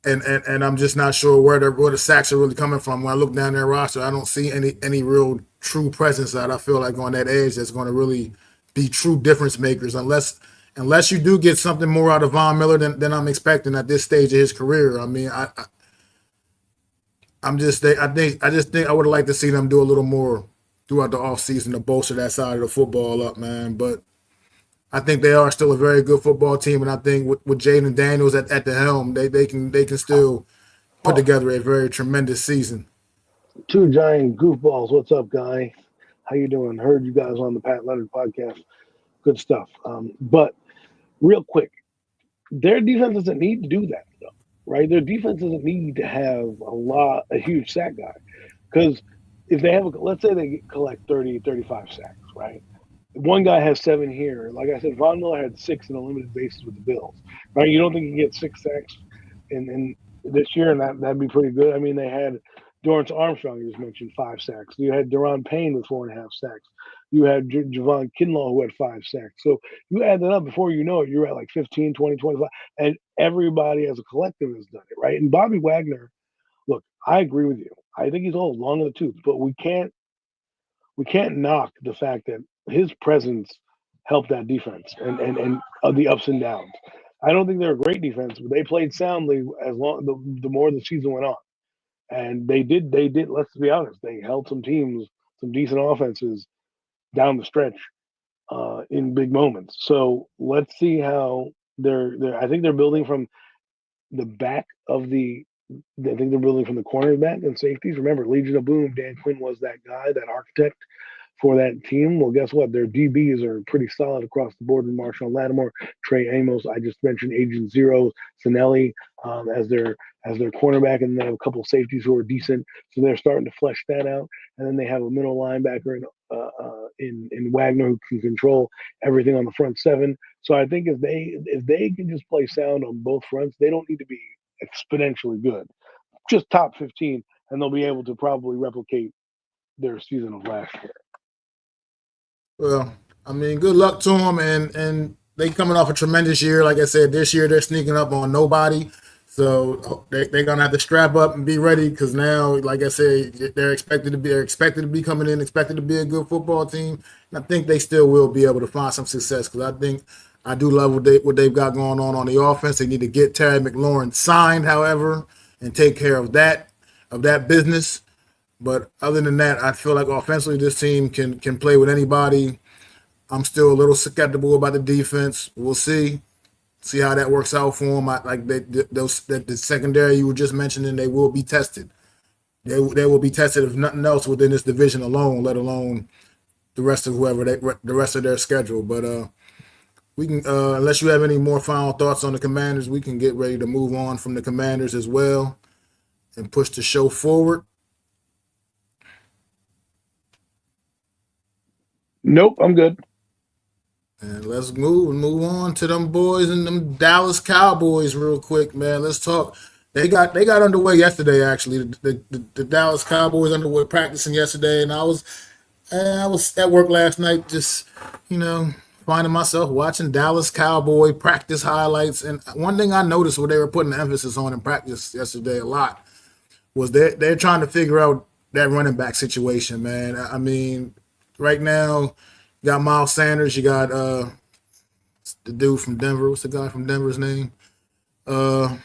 And I'm just not sure where the sacks are really coming from. When I look down their roster, I don't see any real true presence that I feel like on that edge that's going to really be true difference makers, unless you do get something more out of Von Miller than I'm expecting at this stage of his career. I mean, I just think I would have liked to see them do a little more throughout the offseason to bolster that side of the football up, man. But I think they are still a very good football team, and I think with Jaden Daniels at the helm, they can still put together a very tremendous season. 2 giant goofballs. What's up, guy? How you doing? Heard you guys on the Pat Leonard podcast. Good stuff. But real quick, their defense doesn't need to do that, though, right? Their defense doesn't need to have a huge sack guy, because if they have, let's say they collect 30, 35 sacks, right? One guy has 7 here. Like I said, Von Miller had 6 in a limited basis with the Bills, right? You don't think he gets 6 sacks in this year, and that'd be pretty good. I mean, they had Dorrance Armstrong, you just mentioned, 5 sacks. You had Deron Payne with 4.5 sacks. You had Javon Kinlaw, who had 5 sacks. So you add that up, before you know it, you're at like 15, 20, 25, and everybody as a collective has done it, right? And Bobby Wagner, look, I agree with you. I think he's old, long in the tooth, but we can't knock the fact that his presence helped that defense and the ups and downs. I don't think they're a great defense, but they played soundly the more the season went on. And they did, let's be honest, they held some teams, some decent offenses down the stretch in big moments. So let's see how I think they're building from the back of I think they're building from the cornerback and safeties. Remember, Legion of Boom, Dan Quinn was that guy, that architect for that team. Well, guess what? Their DBs are pretty solid across the board with Marshawn Lattimore, Trey Amos. I just mentioned Agent Zero, Sinelli as their cornerback, and they have a couple of safeties who are decent. So they're starting to flesh that out. And then they have a middle linebacker in Wagner who can control everything on the front 7. So I think if they can just play sound on both fronts, they don't need to be exponentially good, just top 15, and they'll be able to probably replicate their season of last year. Well, I mean, good luck to them, and they coming off a tremendous year. Like I said, this year they're sneaking up on nobody, so they're gonna have to strap up and be ready, because now, like I said, they're expected to be coming in, expected to be a good football team. And I think they still will be able to find some success, because I think I do love what they've got going on the offense. They need to get Terry McLaurin signed, however, and take care of that business. But other than that, I feel like offensively this team can play with anybody. I'm still a little skeptical about the defense. We'll see how that works out for them. Those that the secondary you were just mentioning, they will be tested. They will be tested if nothing else within this division alone, let alone the rest of their schedule. But we can unless you have any more final thoughts on the Commanders, we can get ready to move on from the Commanders as well and push the show forward. Nope, I'm good. And let's move on to them boys and them Dallas Cowboys real quick, man. Let's talk. They got underway yesterday. Actually, the Dallas Cowboys underway practicing yesterday, and I was at work last night, just you know finding myself watching Dallas Cowboy practice highlights. And one thing I noticed what they were putting the emphasis on in practice yesterday a lot was they're trying to figure out that running back situation, man. I mean, right now, you got Miles Sanders, you got the dude from Denver. What's the guy from Denver's name? What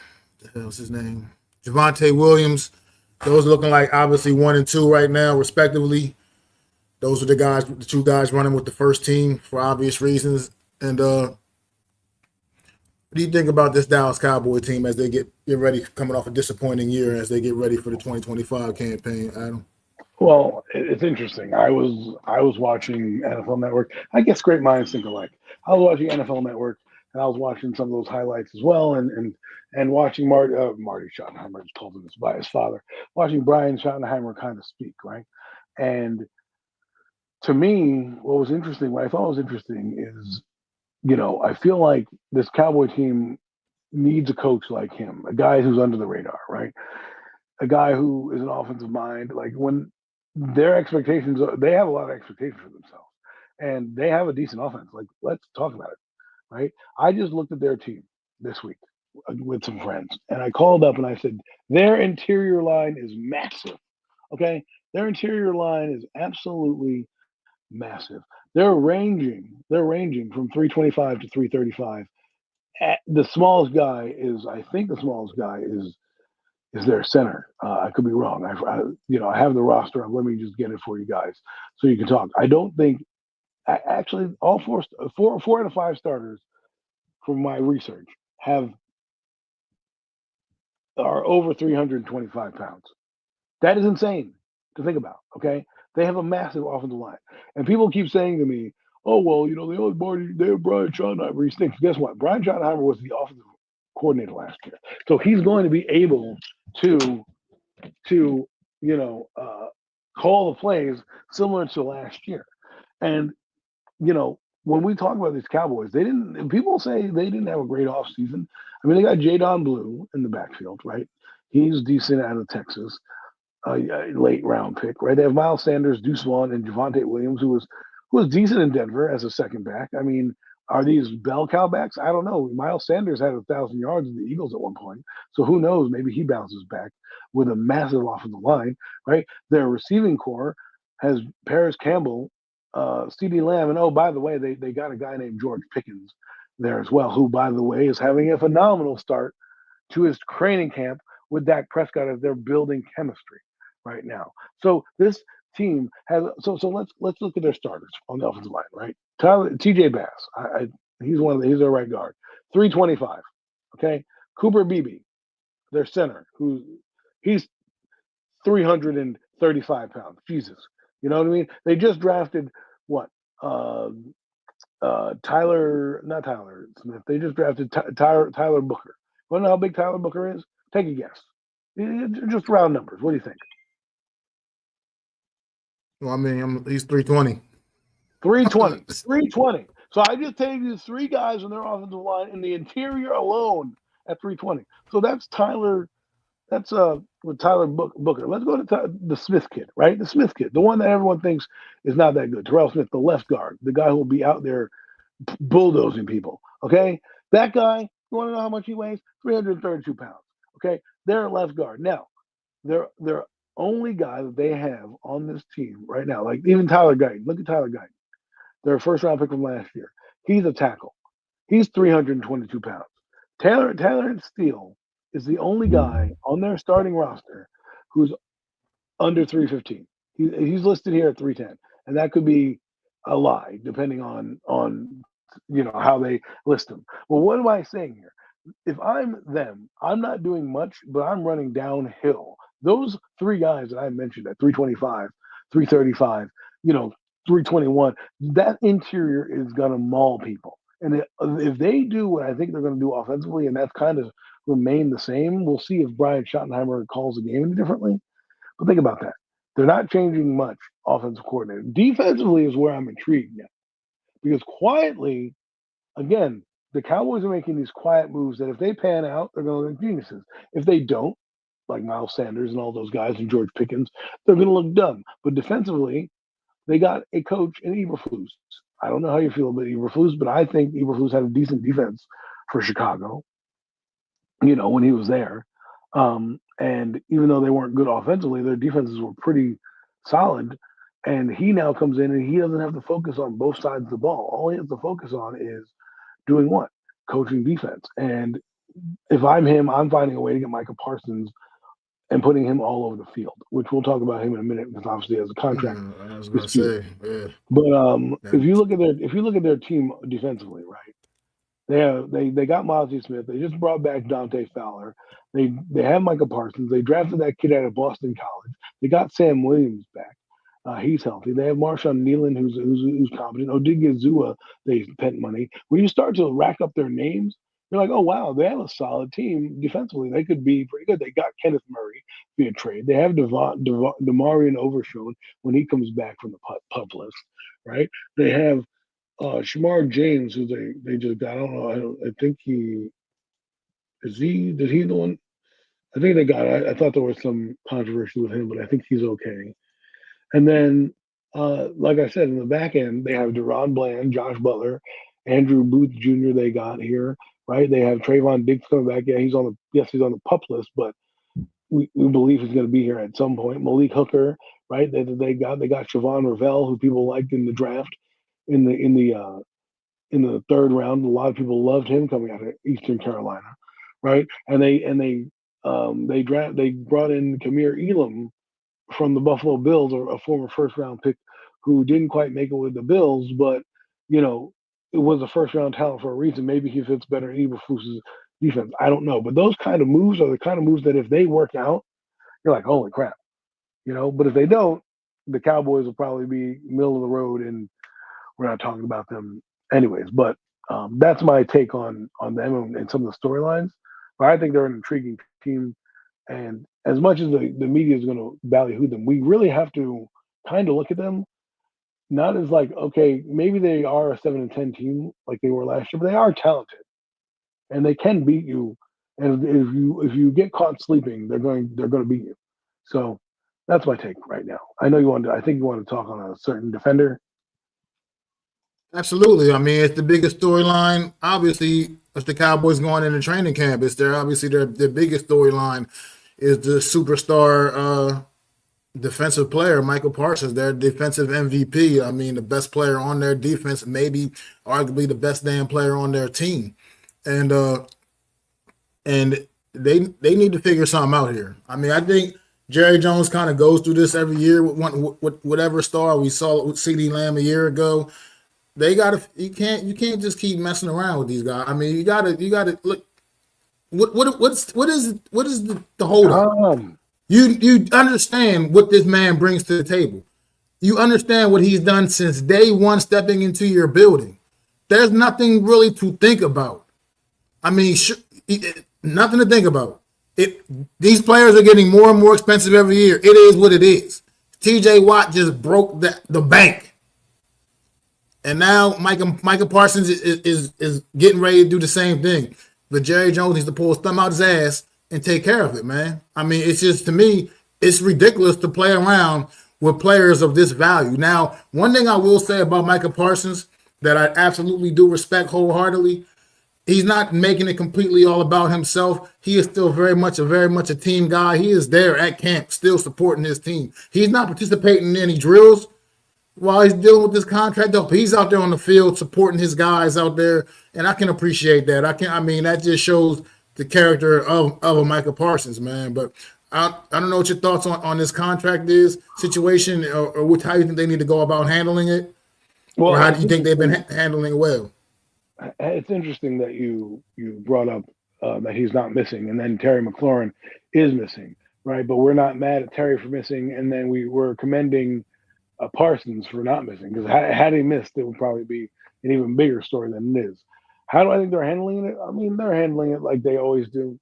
the hell's his name? Javonte Williams. Those looking like obviously 1 and 2 right now, respectively. Those are the two guys running with the first team for obvious reasons. And what do you think about this Dallas Cowboy team as they get ready, coming off a disappointing year, as they get ready for the 2025 campaign, Adam? Well, it's interesting. I was watching NFL Network. I guess great minds think alike. I was watching NFL Network, and I was watching some of those highlights as well, and watching Marty Schottenheimer, just told him this by his father, watching Brian Schottenheimer kind of speak, right? And to me, what I thought was interesting is, I feel like this Cowboy team needs a coach like him, a guy who's under the radar, right? A guy who is an offensive mind. Like when they have a lot of expectations for themselves, and they have a decent offense. Like let's talk about it, right? I just looked at their team this week with some friends, and I called up and I said their interior line is massive. Okay, their interior line is absolutely massive. They're ranging from 325 to 335. The smallest guy is, I think, the smallest guy is their center. I could be wrong. I have the roster up. Let me just get it for you guys so you can talk. I don't think actually all four out of five starters from my research have are over 325 pounds. That is insane to think about. Okay, they have a massive offensive line, and people keep saying to me, "Oh well, they have Brian Schottenheimer. He stinks." Guess what? Brian Schottenheimer was the offensive coordinator last year, so he's going to be able to to call the plays similar to last year. And when we talk about these Cowboys, they didn't. People say they didn't have a great offseason. I mean, they got Jadon Blue in the backfield, right? He's decent out of Texas, late round pick, right? They have Miles Sanders, Deuce Vaughn, and Javonte Williams, who was decent in Denver as a second back. I mean, are these bell cow backs? I don't know. Miles Sanders had 1,000 yards in the Eagles at one point, so who knows? Maybe he bounces back with a massive offensive line, right? Their receiving core has Paris Campbell, C.D. Lamb, and oh, by the way, they got a guy named George Pickens there as well, who, by the way, is having a phenomenal start to his training camp with Dak Prescott as they're building chemistry right now. So this team has so let's look at their starters on the offensive line, right? T.J. Bass, he's their right guard, 325. Okay, Cooper Beebe, their center, he's 335 pounds. Jesus, you know what I mean? They just drafted what? Not Tyler Smith. They just drafted Tyler Booker. Want to know how big Tyler Booker is? Take a guess. Just round numbers. What do you think? Well, I mean, he's 320. 320. 320. So I just take these three guys on their offensive line in the interior alone at 320. So that's Tyler. That's with Tyler Booker. Let's go to the Smith kid, right? The Smith kid, the one that everyone thinks is not that good. Terrell Smith, the left guard, the guy who will be out there bulldozing people. Okay, that guy. You want to know how much he weighs? 332 pounds. Okay, they're left guard. Now, they're only guy that they have on this team right now, like even Tyler Guyton. Look at Tyler Guyton. Their first round pick from last year. He's a tackle. He's 322 pounds. Taylor Steele is the only guy on their starting roster who's under 315. He's listed here at 310, and that could be a lie depending on how they list him. Well, what am I saying here? If I'm them, I'm not doing much, but I'm running downhill. Those three guys that I mentioned at 325, 335, 321, that interior is going to maul people. And if they do what I think they're going to do offensively, and that's kind of remain the same, we'll see if Brian Schottenheimer calls the game any differently. But think about that. They're not changing much offensive coordinator. Defensively is where I'm intrigued now. Because quietly, again, the Cowboys are making these quiet moves that if they pan out, they're going to look geniuses. If they don't, like Miles Sanders and all those guys and George Pickens, they're going to look dumb. But defensively, they got a coach in Eberflus. I don't know how you feel about Eberflus, but I think Eberflus had a decent defense for Chicago, when he was there. And even though they weren't good offensively, their defenses were pretty solid. And he now comes in and he doesn't have to focus on both sides of the ball. All he has to focus on is doing what? Coaching defense. And if I'm him, I'm finding a way to get Micah Parsons and putting him all over the field, which we'll talk about him in a minute because obviously he has a contract. I was going to say, yeah. But if you look at their team defensively, right? They got Miles Smith. They just brought back Dante Fowler. They have Micah Parsons. They drafted that kid out of Boston College. They got Sam Williams back. He's healthy. They have Marshawn Nealon, who's competent. Odigizua, they spent money. When you start to rack up their names, you're like, oh wow, they have a solid team defensively. They could be pretty good. They got Kenneth Murray via trade. They have DeMarion Overshown when he comes back from the pup list, right? They have Shamar James, who they just got. I don't know. I think he is he. Did he the one? I think they got. I thought there was some controversy with him, but I think he's okay. And then, like I said, in the back end, they have Deron Bland, Josh Butler, Andrew Booth Jr. They got here, right? They have Trayvon Diggs coming back. Yeah, he's on the pup list, but we believe he's going to be here at some point. Malik Hooker, right? They got Siobhan Ravel, who people liked in the draft in the third round. A lot of people loved him coming out of Eastern Carolina, right? And they brought in Kamir Elam from the Buffalo Bills, or a former first round pick who didn't quite make it with the Bills, but it was a first round talent for a reason. Maybe he fits better in Eberflus's defense. I don't know. But those kind of moves are the kind of moves that if they work out, you're like, holy crap. But if they don't, the Cowboys will probably be middle of the road and we're not talking about them anyways. But that's my take on them and some of the storylines. But I think they're an intriguing team. And as much as the media is going to ballyhoo them, we really have to kind of look at them not as like, okay, maybe they are a 7-10 team like they were last year, but they are talented and they can beat you. And if you get caught sleeping, they're going to beat you. So that's my take right now. I think you want to talk on a certain defender. Absolutely. I mean, it's the biggest storyline. Obviously, it's the Cowboys going into training camp. It's their biggest storyline is the superstar defensive player, Michael Parsons, their defensive MVP. I mean, the best player on their defense, maybe arguably the best damn player on their team. And they need to figure something out here. I mean, I think Jerry Jones kind of goes through this every year with whatever star. We saw it with CeeDee Lamb a year ago. You can't just keep messing around with these guys. I mean, you gotta look. What is the holdup? You understand what this man brings to the table. You understand what he's done since day one stepping into your building. There's nothing really to think about. I mean, nothing to think about. These players are getting more and more expensive every year. It is what it is. TJ Watt just broke the bank. And now Micah Parsons is getting ready to do the same thing. But Jerry Jones needs to pull his thumb out his ass and take care of it, man. I mean, it's just, to me, it's ridiculous to play around with players of this value. Now, one thing I will say about Micah Parsons that I absolutely do respect wholeheartedly, he's not making it completely all about himself. He is still very much a team guy. He is there at camp, still supporting his team. He's not participating in any drills, while he's dealing with this contract, though, he's out there on the field supporting his guys out there, and I can appreciate that. I mean, that just shows the character of a Michael Parsons, man. But I don't know what your thoughts on this contract is situation, or how you think they need to go about handling it, Well, or how do you think they've been handling it well? it's interesting that you brought up that he's not missing, and then Terry McLaurin is missing, right? But we're not mad at Terry for missing, and then we were commending Parsons for not missing, because had he missed, it would probably be an even bigger story than it is. How do I think they're handling it? I mean, they're handling it like they always do.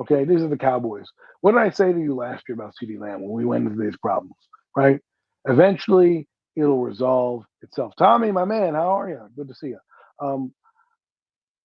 Okay, these are the Cowboys. What did I say to you last year about CD Lamb when we went into these problems? Right? Eventually, it'll resolve itself. Tommy, my man, how are you? Good to see you. Um,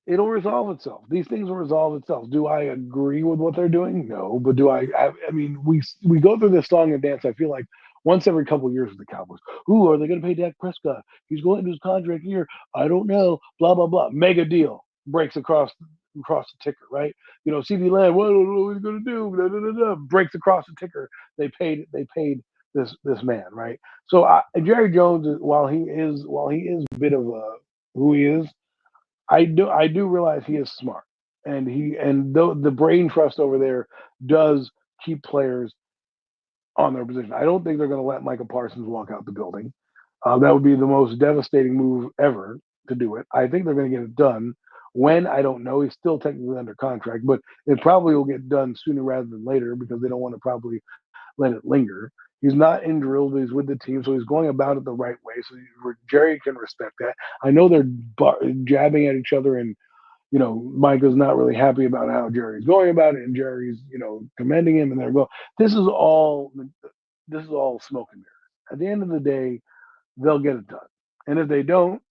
it'll resolve itself. These things will resolve itself. Do I agree with what they're doing? No, but do I mean, we go through this song and dance. I feel like once every couple of years with the Cowboys. Ooh, are they going to pay Dak Prescott? He's going into his contract year. I don't know. Blah blah blah. Mega deal breaks across the ticker, right? You know, CD Lamb. What are we going to do? Blah, blah, blah, blah, breaks across the ticker. They paid this man, right? So Jerry Jones, while he is a bit of who he is, I do realize he is smart, and the brain trust over there does keep players on their position. I don't think they're going to let Michael Parsons walk out the building. That would be the most devastating move ever to do it. I think they're going to get it done. When, I don't know. He's still technically under contract, but it probably will get done sooner rather than later because they don't want to probably let it linger. He's not in drill, but he's with the team, so he's going about it the right way. So Jerry can respect that. I know they're jabbing at each other, and Micah's not really happy about how Jerry's going about it, and Jerry's commending him, and they're going. This is all smoke and mirrors. At the end of the day, they'll get it done, and if they don't,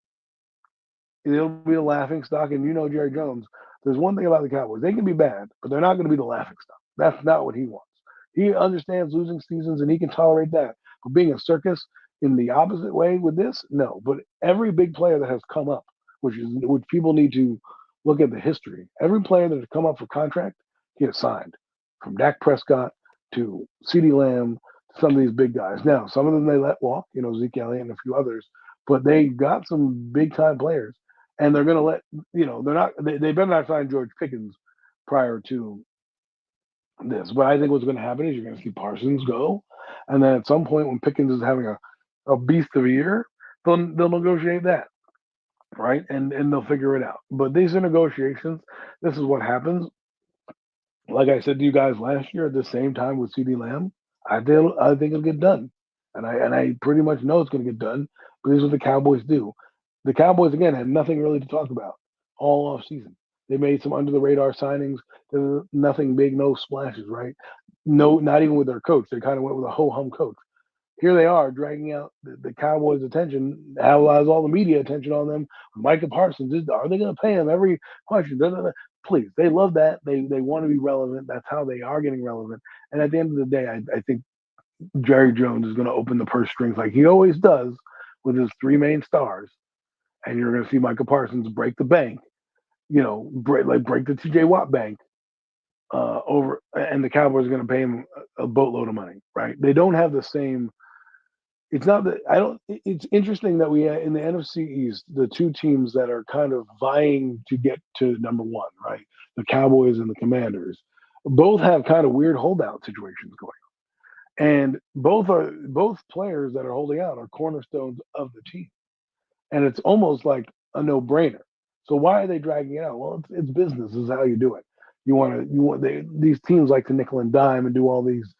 it'll be a laughing stock. And Jerry Jones. There's one thing about the Cowboys: they can be bad, but they're not going to be the laughing stock. That's not what he wants. He understands losing seasons, and he can tolerate that. But being a circus in the opposite way with this, no. But every big player that has come up, which people need to look at the history. Every player that has come up for contract, he has signed, from Dak Prescott to CeeDee Lamb to some of these big guys. Now, some of them they let walk, Zeke Elliott and a few others, but they got some big time players, and they're going to let they better not sign George Pickens prior to this. But I think what's going to happen is you're going to see Parsons go, and then at some point when Pickens is having a beast of a year, they'll negotiate that, right? And they'll figure it out. But these are negotiations. This is what happens. Like I said to you guys last year, at the same time with CeeDee Lamb, I think it'll get done, and I pretty much know it's going to get done. But this is what the Cowboys do. The Cowboys again had nothing really to talk about all off season. They made some under the radar signings. Nothing big, no splashes, right? No, not even with their coach. They kind of went with a ho hum coach. Here they are dragging out the Cowboys' attention. How has all the media attention on them? Micah Parsons, are they going to pay him every question? Please, they love that. They want to be relevant. That's how they are getting relevant. And at the end of the day, I think Jerry Jones is going to open the purse strings like he always does with his three main stars. And you're going to see Micah Parsons break the bank, break the TJ Watt bank over, and the Cowboys are going to pay him a boatload of money, right? They don't have the same. It's not that I don't. It's interesting that we in the NFC East, the two teams that are kind of vying to get to number one, right? The Cowboys and the Commanders, both have kind of weird holdout situations going on, and both players that are holding out are cornerstones of the team, and it's almost like a no-brainer. So why are they dragging it out? Well, it's business. This is how you do it. These teams like to nickel and dime and do all these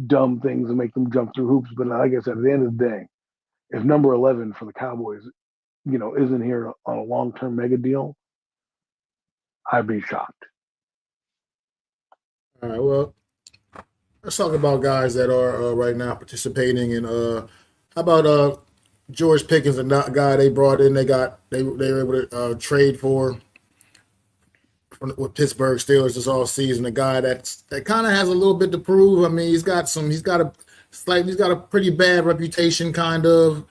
dumb things and make them jump through hoops. But like I said, at the end of the day, if number 11 for the Cowboys, isn't here on a long-term mega deal, I'd be shocked. All right, well, let's talk about guys that are right now participating in. How about George Pickens, a guy they brought in? They were able to trade for with Pittsburgh Steelers this all season. A guy that kind of has a little bit to prove. I mean, he's got a pretty bad reputation, kind of.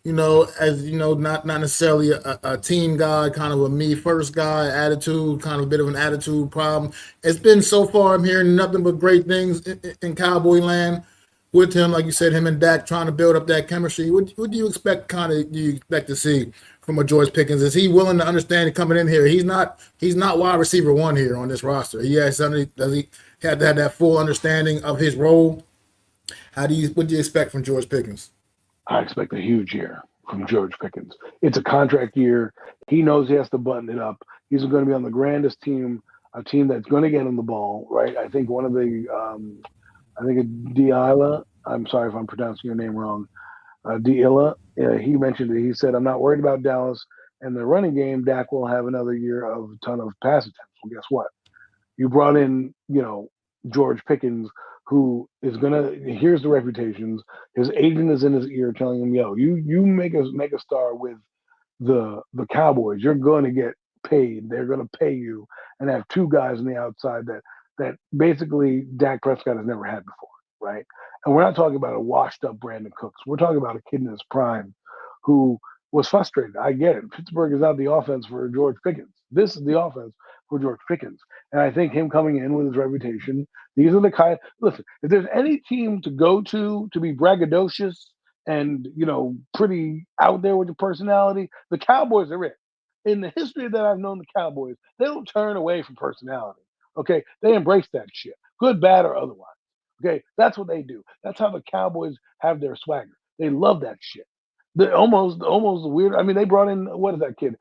As not necessarily a team guy, kind of a me first guy, attitude, kind of a bit of an attitude problem. It's been so far, I'm hearing nothing but great things in Cowboy land. with him, like you said, him and Dak trying to build up that chemistry. What do you expect? Kind of do you expect to see from a George Pickens? Is he willing to understand coming in here? He's not wide receiver one here on this roster. He has something. Does he have to have that full understanding of his role? What do you expect from George Pickens? I expect a huge year from George Pickens. It's a contract year. He knows he has to button it up. He's going to be on the grandest team, a team that's going to get him the ball, right? I think one of the, I think Deila, I'm sorry if I'm pronouncing your name wrong, Deila, he mentioned it. He said, I'm not worried about Dallas and the running game. Dak will have another year of a ton of pass attempts. Well, guess what? You brought in, George Pickens, who is gonna. Here's the reputations. His agent is in his ear telling him, "Yo, you make a star with the Cowboys. You're going to get paid. They're going to pay you." And have two guys on the outside that basically Dak Prescott has never had before, right? And we're not talking about a washed up Brandon Cooks. We're talking about a kid in his prime who was frustrated. I get it. Pittsburgh is not the offense for George Pickens. This is the offense for George Pickens. And I think him coming in with his reputation, these are the kind. Listen, if there's any team to go to be braggadocious and pretty out there with your personality, the Cowboys are it. In the history that I've known the Cowboys, they don't turn away from personality. Okay, they embrace that shit, good, bad, or otherwise. Okay, that's what they do. That's how the Cowboys have their swagger. They love that shit. They almost weird. I mean, they brought in, what is that kid?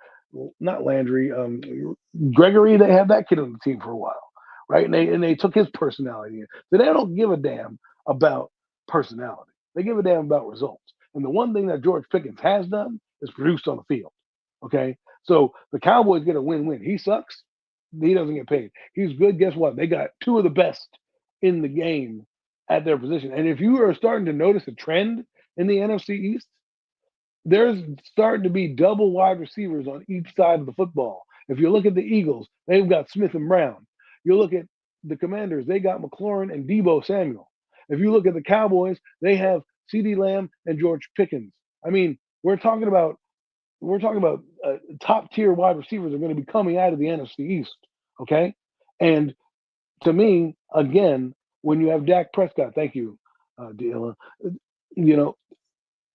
Not Landry, Gregory. They had that kid on the team for a while, right? And they took his personality in. So they don't give a damn about personality. They give a damn about results. And the one thing that George Pickens has done is produced on the field. Okay, so the Cowboys get a win-win. He sucks. He doesn't get paid. He's good. Guess what? They got two of the best in the game at their position. And if you are starting to notice a trend in the NFC East, there's starting to be double wide receivers on each side of the football. If you look at the Eagles, they've got Smith and Brown. You look at the Commanders, they got McLaurin and Debo Samuel. If you look at the Cowboys, they have CeeDee Lamb and George Pickens. I mean, we're talking about top tier wide receivers are going to be coming out of the NFC East. Okay, and to me, again, when you have Dak Prescott, thank you, Deila, you know,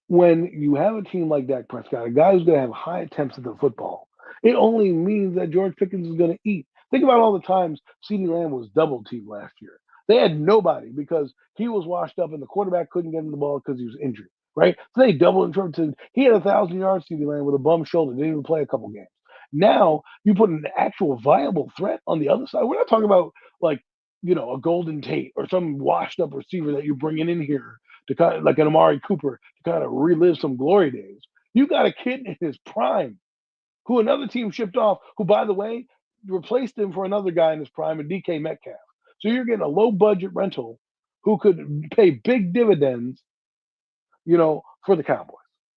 when you have a team like Dak Prescott, a guy who's going to have high attempts at the football, it only means that George Pickens is going to eat. Think about all the times CeeDee Lamb was double teamed last year. They had nobody because he was washed up and the quarterback couldn't get him the ball because he was injured, right? So they doubled and tripled. He had 1,000 yards, CeeDee Lamb, with a bum shoulder. Didn't even play a couple games. Now you put an actual viable threat on the other side. We're not talking about like, a Golden Tate or some washed up receiver that you're bringing in here to kind of like an Amari Cooper to kind of relive some glory days. You got a kid in his prime who another team shipped off, who, by the way, replaced him for another guy in his prime, and DK Metcalf. So you're getting a low budget rental who could pay big dividends, for the Cowboys.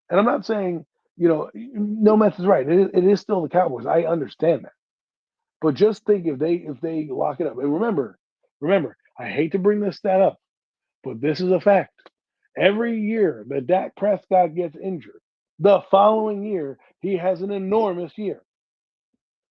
And I'm not saying, no Mets is right. It is still the Cowboys. I understand that. But just think if they lock it up. And remember, I hate to bring this stat up, but this is a fact. Every year that Dak Prescott gets injured, the following year he has an enormous year.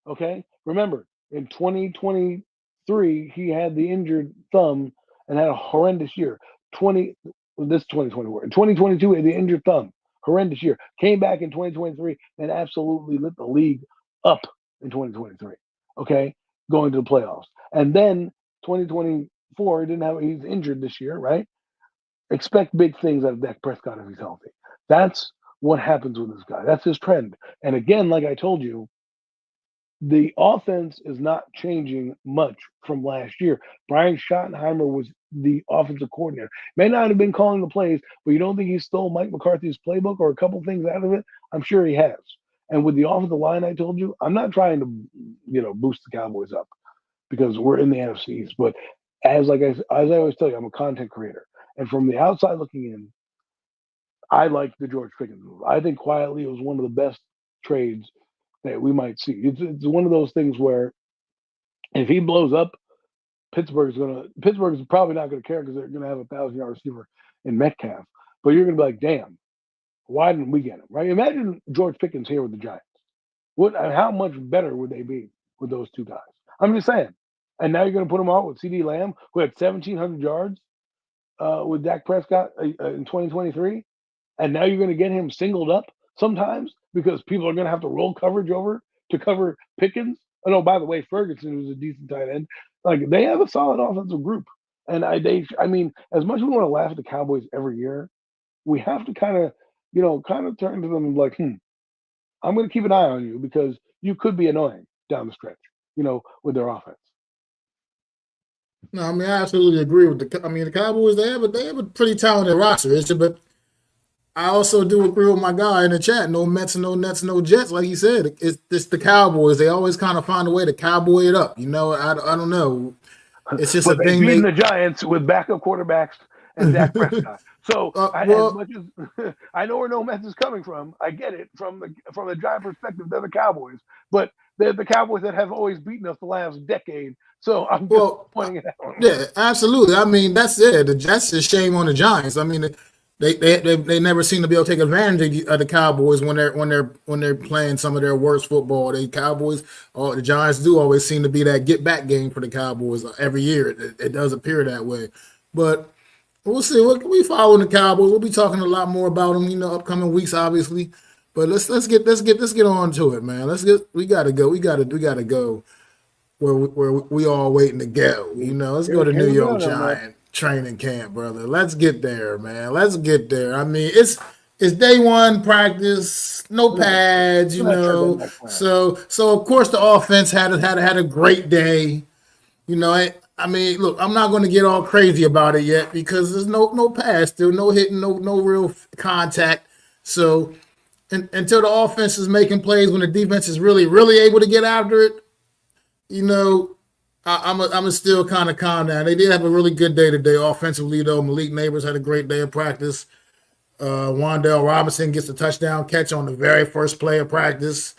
Okay? Remember, in 2023, he had the injured thumb and had a horrendous year. 2024. In 2022, he had the injured thumb. Horrendous year. Came back in 2023 and absolutely lit the league up in 2023. Okay? Going to the playoffs. And then 2024, he's injured this year, right? Expect big things out of Dak Prescott if he's healthy. That's what happens with this guy. That's his trend. And again, like I told you, the offense is not changing much from last year. Brian Schottenheimer was the offensive coordinator. May not have been calling the plays, but you don't think he stole Mike McCarthy's playbook or a couple things out of it? I'm sure he has. And with the offensive line I told you, I'm not trying to, boost the Cowboys up because we're in the NFC East. But as I always tell you, I'm a content creator. And from the outside looking in, I like the George Pickens move. I think quietly it was one of the best trades that we might see. It's one of those things where if he blows up, Pittsburgh's probably not going to care because they're going to have a 1,000-yard receiver in Metcalf. But you're going to be like, damn, why didn't we get him? Right? Imagine George Pickens here with the Giants. How much better would they be with those two guys? I'm just saying. And now you're going to put him out with CeeDee Lamb, who had 1,700 yards with Dak Prescott in 2023, and now you're going to get him singled up sometimes because people are going to have to roll coverage over to cover Pickens. Oh no, by the way, Ferguson was a decent tight end. Like they have a solid offensive group, and I mean, as much as we want to laugh at the Cowboys every year, we have to kind of, kind of turn to them and be like, I'm going to keep an eye on you because you could be annoying down the stretch, with their offense. No, I mean I absolutely agree with the Cowboys. They have a pretty talented roster, but I also do agree with my guy in the chat. No Mets, no Nets, no Jets. Like he said, it's the Cowboys. They always kind of find a way to cowboy it up. I don't know. It's just a But they've thing beaten they. the Giants with backup quarterbacks and Dak Prescott. So as Well, much as I know where no Mets is coming from, I get it from the Giant perspective. They're the Cowboys, but they're the Cowboys that have always beaten us the last decade. So I'm just well, pointing it out. yeah, absolutely. I mean, that's it. That's a shame on the Giants. I mean, they never seem to be able to take advantage of the Cowboys when they're playing some of their worst football. The Giants do always seem to be that get back game for the Cowboys every year. It does appear that way, but we'll see. We following the Cowboys. We'll be talking a lot more about them, upcoming weeks, obviously. But let's get on to it, man. We gotta go. We gotta go where we all waiting to go. Let's go to Here New we go, York now, man. Giant training camp, brother. Let's get there, man. Let's get there. I mean, it's day one practice, no pads, We're not tripping that plan. So of course the offense had a great day. I mean, look, I'm not going to get all crazy about it yet because there's no pass, still no hitting, no real contact. So until the offense is making plays, when the defense is really able to get after it, I'm still kind of calm down. They did have a really good day today offensively, though. Malik Neighbors had a great day of practice. Wan'Dale Robinson gets a touchdown catch on the very first play of practice.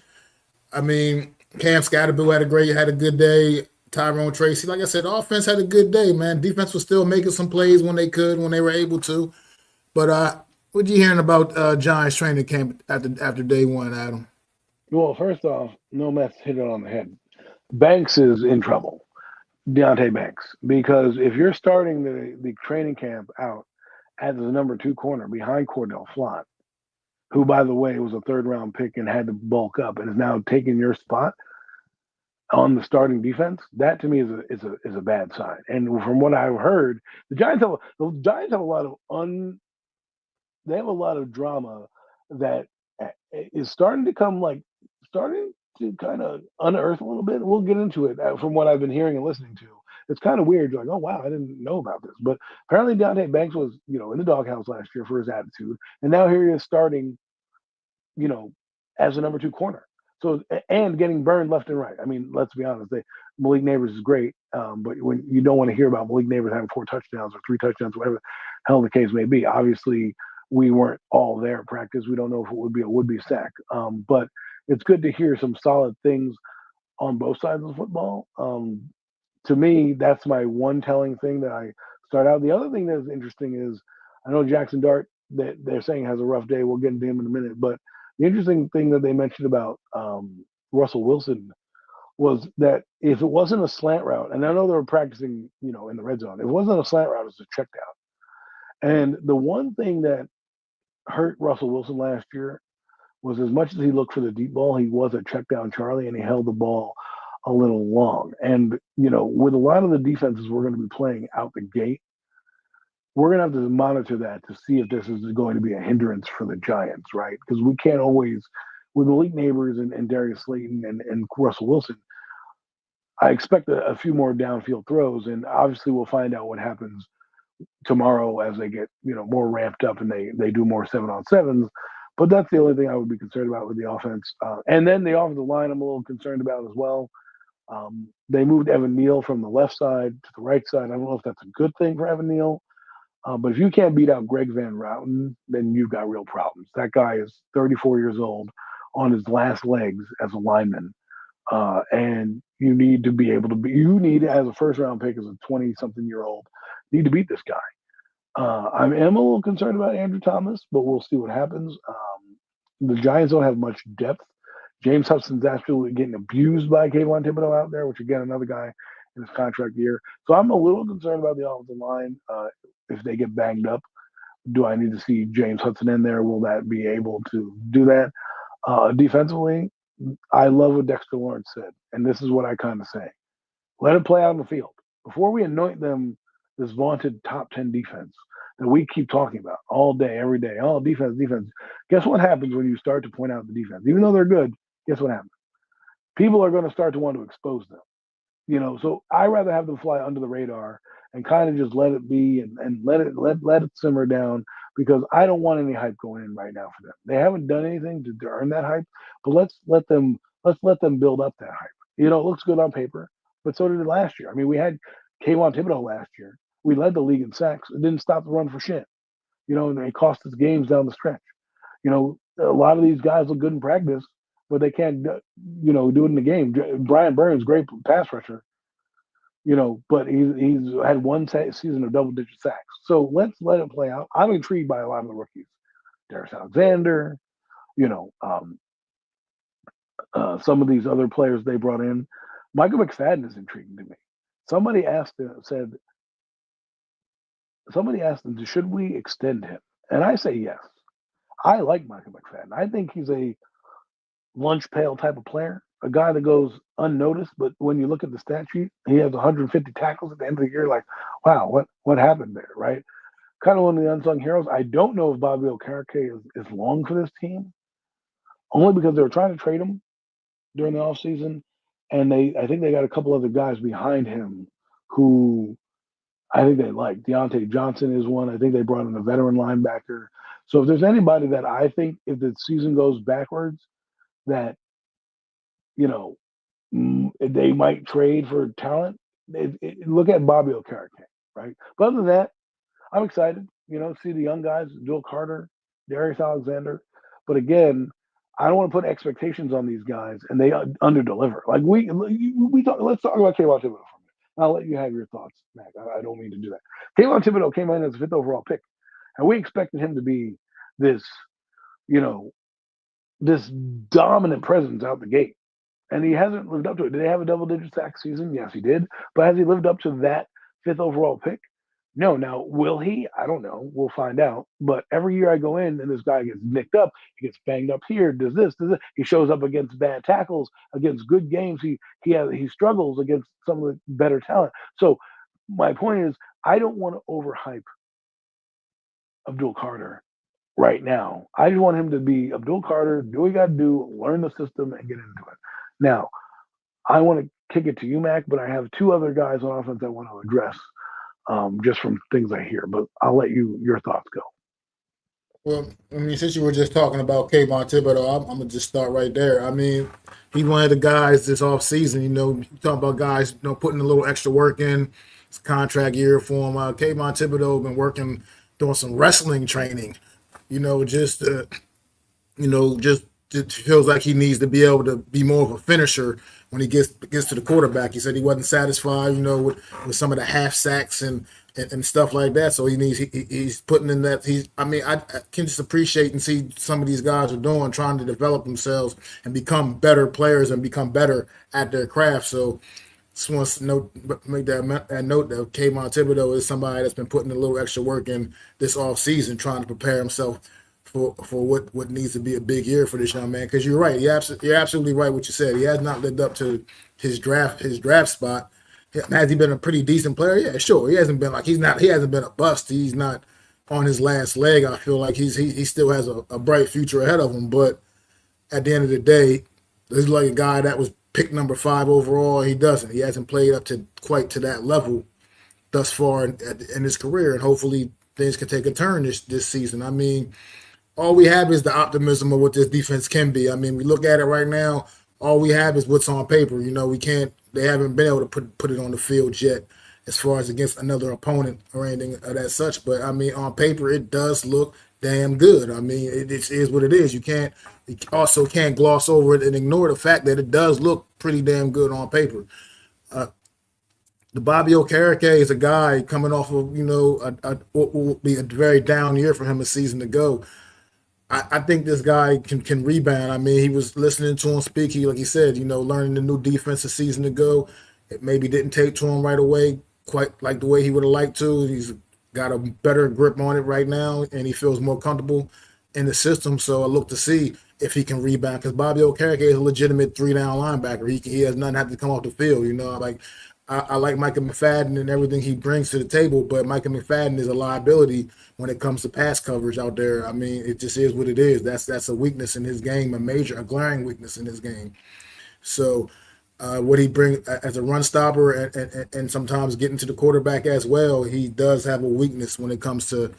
I mean, Cam Scatterboo had a good day. Tyrone Tracy, like I said, the offense had a good day, man. Defense was still making some plays when they were able to. But what you hearing about Giants training camp after day one, Adam? Well, first off, no Mets hit it on the head. Banks is in trouble, Deontay Banks, because if you're starting the training camp out as the number 2 corner behind Cordell Flott, who, by the way, was a 3rd-round pick and had to bulk up and is now taking your spot on the starting defense, that to me is a bad sign. And from what I've heard, the Giants have a lot of they have a lot of drama that is starting to kind of unearth a little bit. We'll get into it from what I've been hearing and listening to. It's kind of weird. You're like, oh wow, I didn't know about this. But apparently Deontay Banks was, in the doghouse last year for his attitude, and now here he is starting, as a number 2 corner. So and getting burned left and right. I mean, let's be honest. Malik Neighbors is great, but when you don't want to hear about Malik Neighbors having 4 touchdowns or 3 touchdowns, whatever the hell the case may be. Obviously, we weren't all there at practice. We don't know if it would be a would-be sack. But it's good to hear some solid things on both sides of the football. To me, that's my one telling thing that I start out. The other thing that's interesting is I know Jackson Dart that they're saying has a rough day. We'll get into him in a minute, but the interesting thing that they mentioned about Russell Wilson was that if it wasn't a slant route, and I know they were practicing, in the red zone, if it wasn't a slant route, it was a check down. And the one thing that hurt Russell Wilson last year was as much as he looked for the deep ball, he was a check down Charlie, and he held the ball a little long. And, with a lot of the defenses we're going to be playing out the gate, we're going to have to monitor that to see if this is going to be a hindrance for the Giants, right? Because we can't always, with Malik Neighbors and Darius Slayton and Russell Wilson, I expect a few more downfield throws, and obviously we'll find out what happens tomorrow as they get, more ramped up and they do more 7-on-7s. But that's the only thing I would be concerned about with the offense. And then the offensive line I'm a little concerned about as well. They moved Evan Neal from the left side to the right side. I don't know if that's a good thing for Evan Neal. But if you can't beat out Greg Van Routen, then you've got real problems. That guy is 34 years old on his last legs as a lineman. And you need to be able to you need, as a first round pick, as a 20-something-year-old, need to beat this guy. I am a little concerned about Andrew Thomas, but we'll see what happens. The Giants don't have much depth. James Hudson's absolutely getting abused by Kayvon Thibodeau out there, which, again, another guy in his contract year. So I'm a little concerned about the offensive line. if they get banged up. Do I need to see James Hudson in there? Will that be able to do that? Defensively, I love what Dexter Lawrence said, and this is what I kind of say. Let it play out on the field. Before we anoint them this vaunted top 10 defense that we keep talking about all day, every day. Oh, defense, defense. Guess what happens when you start to point out the defense? Even though they're good, guess what happens? People are going to start to want to expose them. So I rather have them fly under the radar and kind of just let it be and let it simmer down because I don't want any hype going in right now for them. They haven't done anything to earn that hype, but let's let them build up that hype. It looks good on paper, but so did it last year. I mean, we had Kayvon Thibodeau last year. We led the league in sacks. It didn't stop the run for shit. And they cost us games down the stretch. A lot of these guys look good in practice, but they can't, do it in the game. Brian Burns, great pass rusher, but he's had one season of double-digit sacks. So let's let it play out. I'm intrigued by a lot of the rookies. Darius Alexander, some of these other players they brought in. Michael McFadden is intriguing to me. Somebody asked him, should we extend him? And I say yes. I like Michael McFadden. I think he's a lunch pail type of player, a guy that goes unnoticed, but when you look at the stat sheet, he has 150 tackles at the end of the year. Like, wow, what happened there, right? Kind of one of the unsung heroes. I don't know if Bobby Okereke is long for this team, only because they were trying to trade him during the offseason, and I think they got a couple other guys behind him who I think they like. Deontay Johnson is one. I think they brought in a veteran linebacker. So if there's anybody that I think if the season goes backwards, that they might trade for talent. Look at Bobby Okereke, right? But other than that, I'm excited. See the young guys, Joel Carter, Darius Alexander. But again, I don't want to put expectations on these guys and they underdeliver. Like we talk. Let's talk about Kayvon Thibodeau for a minute. I'll let you have your thoughts, Mac. I don't mean to do that. Kayvon Thibodeau came in as a 5th overall pick, and we expected him to be this, this dominant presence out the gate. And he hasn't lived up to it. Did they have a double-digit sack season? Yes, he did. But has he lived up to that 5th overall pick? No. Now, will he? I don't know. We'll find out. But every year I go in and this guy gets nicked up. He gets banged up here, does this. He shows up against bad tackles, against good games. He struggles against some of the better talent. So my point is, I don't want to overhype Abdul Carter right now. I just want him to be Abdul Carter, do what he got to do, learn the system, and get into it. Now, I want to kick it to you, Mac, but I have 2 other guys on offense I want to address just from things I hear. But I'll let your thoughts go. Well, I mean, since you were just talking about Kayvon Thibodeau, I'm going to just start right there. I mean, he's one of the guys this offseason, you talking about guys, putting a little extra work in. It's a contract year for him. Kayvon Thibodeau been working, doing some wrestling training, just just it feels like he needs to be able to be more of a finisher when he gets to the quarterback. He said he wasn't satisfied, with some of the half sacks and stuff like that. So he's putting in that. I can just appreciate and see some of these guys are doing, trying to develop themselves and become better players and become better at their craft. So just want to make that note that Kayvon Thibodeau is somebody that's been putting a little extra work in this off season, trying to prepare himself for what needs to be a big year for this young man. Because you're right, you're absolutely right what you said. He has not lived up to his draft spot. Has he been a pretty decent player? Yeah, sure. He hasn't been he hasn't been a bust. He's not on his last leg. I feel like he still has a bright future ahead of him. But at the end of the day, he's like a guy that was picked number 5 overall. He doesn't. He hasn't played up to quite to that level thus far in his career, and hopefully things can take a turn this season. I mean, all we have is the optimism of what this defense can be. I mean, we look at it right now. All we have is what's on paper. We can't. They haven't been able to put it on the field yet, as far as against another opponent or anything of that such. But I mean, on paper, it does look damn good. I mean, it is what it is. You also can't gloss over it and ignore the fact that it does look pretty damn good on paper. The Bobby Okereke is a guy coming off of what will be a very down year for him a season ago. I think this guy can rebound. I mean, he was listening to him speak. Like he said, learning the new defense a season ago. It maybe didn't take to him right away, quite like the way he would have liked to. He's got a better grip on it right now, and he feels more comfortable in the system. So I look to see if he can rebound because Bobby Okereke is a legitimate 3-down linebacker. He has nothing have to come off the field. Like I like Micah McFadden and everything he brings to the table, but Micah McFadden is a liability when it comes to pass coverage out there. I mean, it just is what it is. That's a weakness in his game, a glaring weakness in his game. So what he brings as a run stopper and sometimes getting to the quarterback as well, he does have a weakness when it comes to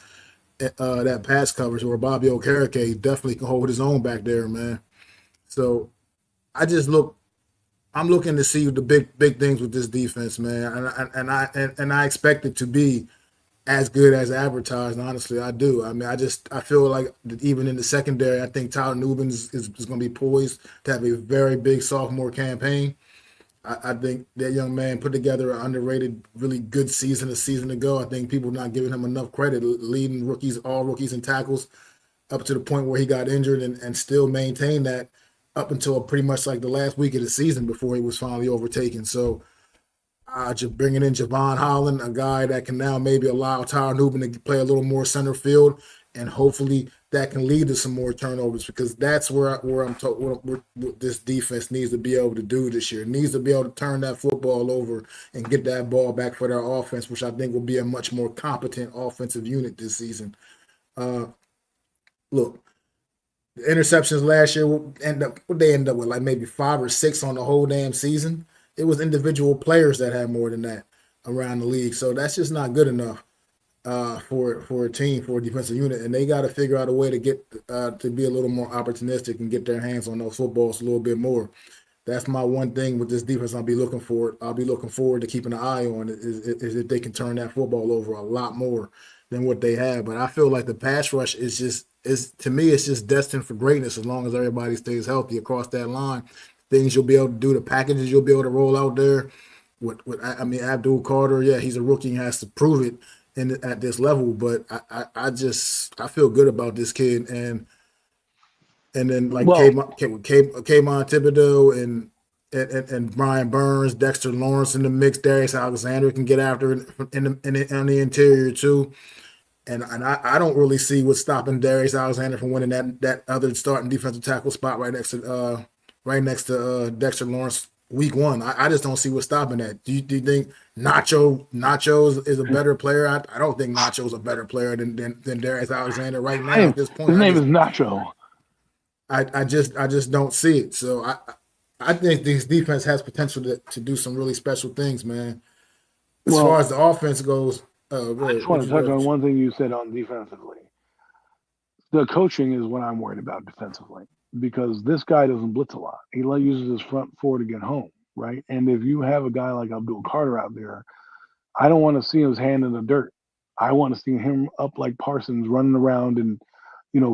that pass coverage. Where Bobby Okereke definitely can hold his own back there, man. So I just look. I'm looking to see the big things with this defense, man, and I expect it to be as good as advertised. Honestly, I do. I mean, I feel like even in the secondary, I think Tyler Nubin is going to be poised to have a very big sophomore campaign. I think that young man put together an underrated, really good season a season ago. I think people not giving him enough credit, leading all rookies in tackles up to the point where he got injured and still maintained that up until pretty much like the last week of the season before he was finally overtaken. So just bringing in Javon Holland, a guy that can now maybe allow Tyler Nubin to play a little more center field, and hopefully that can lead to some more turnovers because that's where I'm talking. What this defense needs to be able to do this year. It needs to be able to turn that football over and get that ball back for their offense, which I think will be a much more competent offensive unit this season. Look, the interceptions last year they end up with like maybe 5 or 6 on the whole damn season. It was individual players that had more than that around the league. So that's just not good enough for a team, for a defensive unit. And they got to figure out a way to get to be a little more opportunistic and get their hands on those footballs a little bit more. That's my one thing with this defense. I'll be looking forward to keeping an eye on it is if they can turn that football over a lot more than what they have. But I feel like the pass rush to me it's just destined for greatness as long as everybody stays healthy across that line. Things you'll be able to do, the packages you'll be able to roll out there. I mean, Abdul Carter, yeah, he's a rookie and has to prove it at this level. But I feel good about this kid and then like Kayvon Thibodeau and Brian Burns, Dexter Lawrence in the mix. Darius Alexander can get after it on the interior too. And I don't really see what's stopping Darius Alexander from winning that other starting defensive tackle spot right next to Dexter Lawrence week 1. I just don't see what's stopping that. Do you think Nacho is a better player? I don't think Nacho's a better player than Darius Alexander right now at this point. His name is Nacho. I just don't see it. So I think this defense has potential to do some really special things, man. As far as the offense goes. I just want to touch on one thing you said on defensively. The coaching is what I'm worried about defensively because this guy doesn't blitz a lot. He uses his front four to get home, right? And if you have a guy like Abdul Carter out there, I don't want to see his hand in the dirt. I want to see him up like Parsons running around and,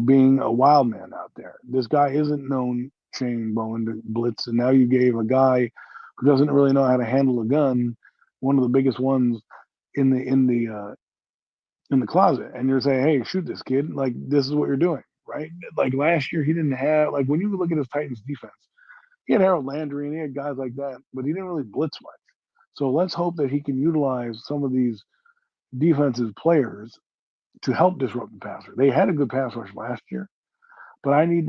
being a wild man out there. This guy isn't known, Shane Bowen, to blitz, and now you gave a guy who doesn't really know how to handle a gun, one of the biggest ones in the closet, and you're saying, hey, shoot this kid, like this is what you're doing, right? Like last year he didn't have, like when you look at his Titans defense, he had Harold Landry and he had guys like that, but he didn't really blitz much. So let's hope that he can utilize some of these defensive players to help disrupt the passer. They had a good pass rush last year, but I need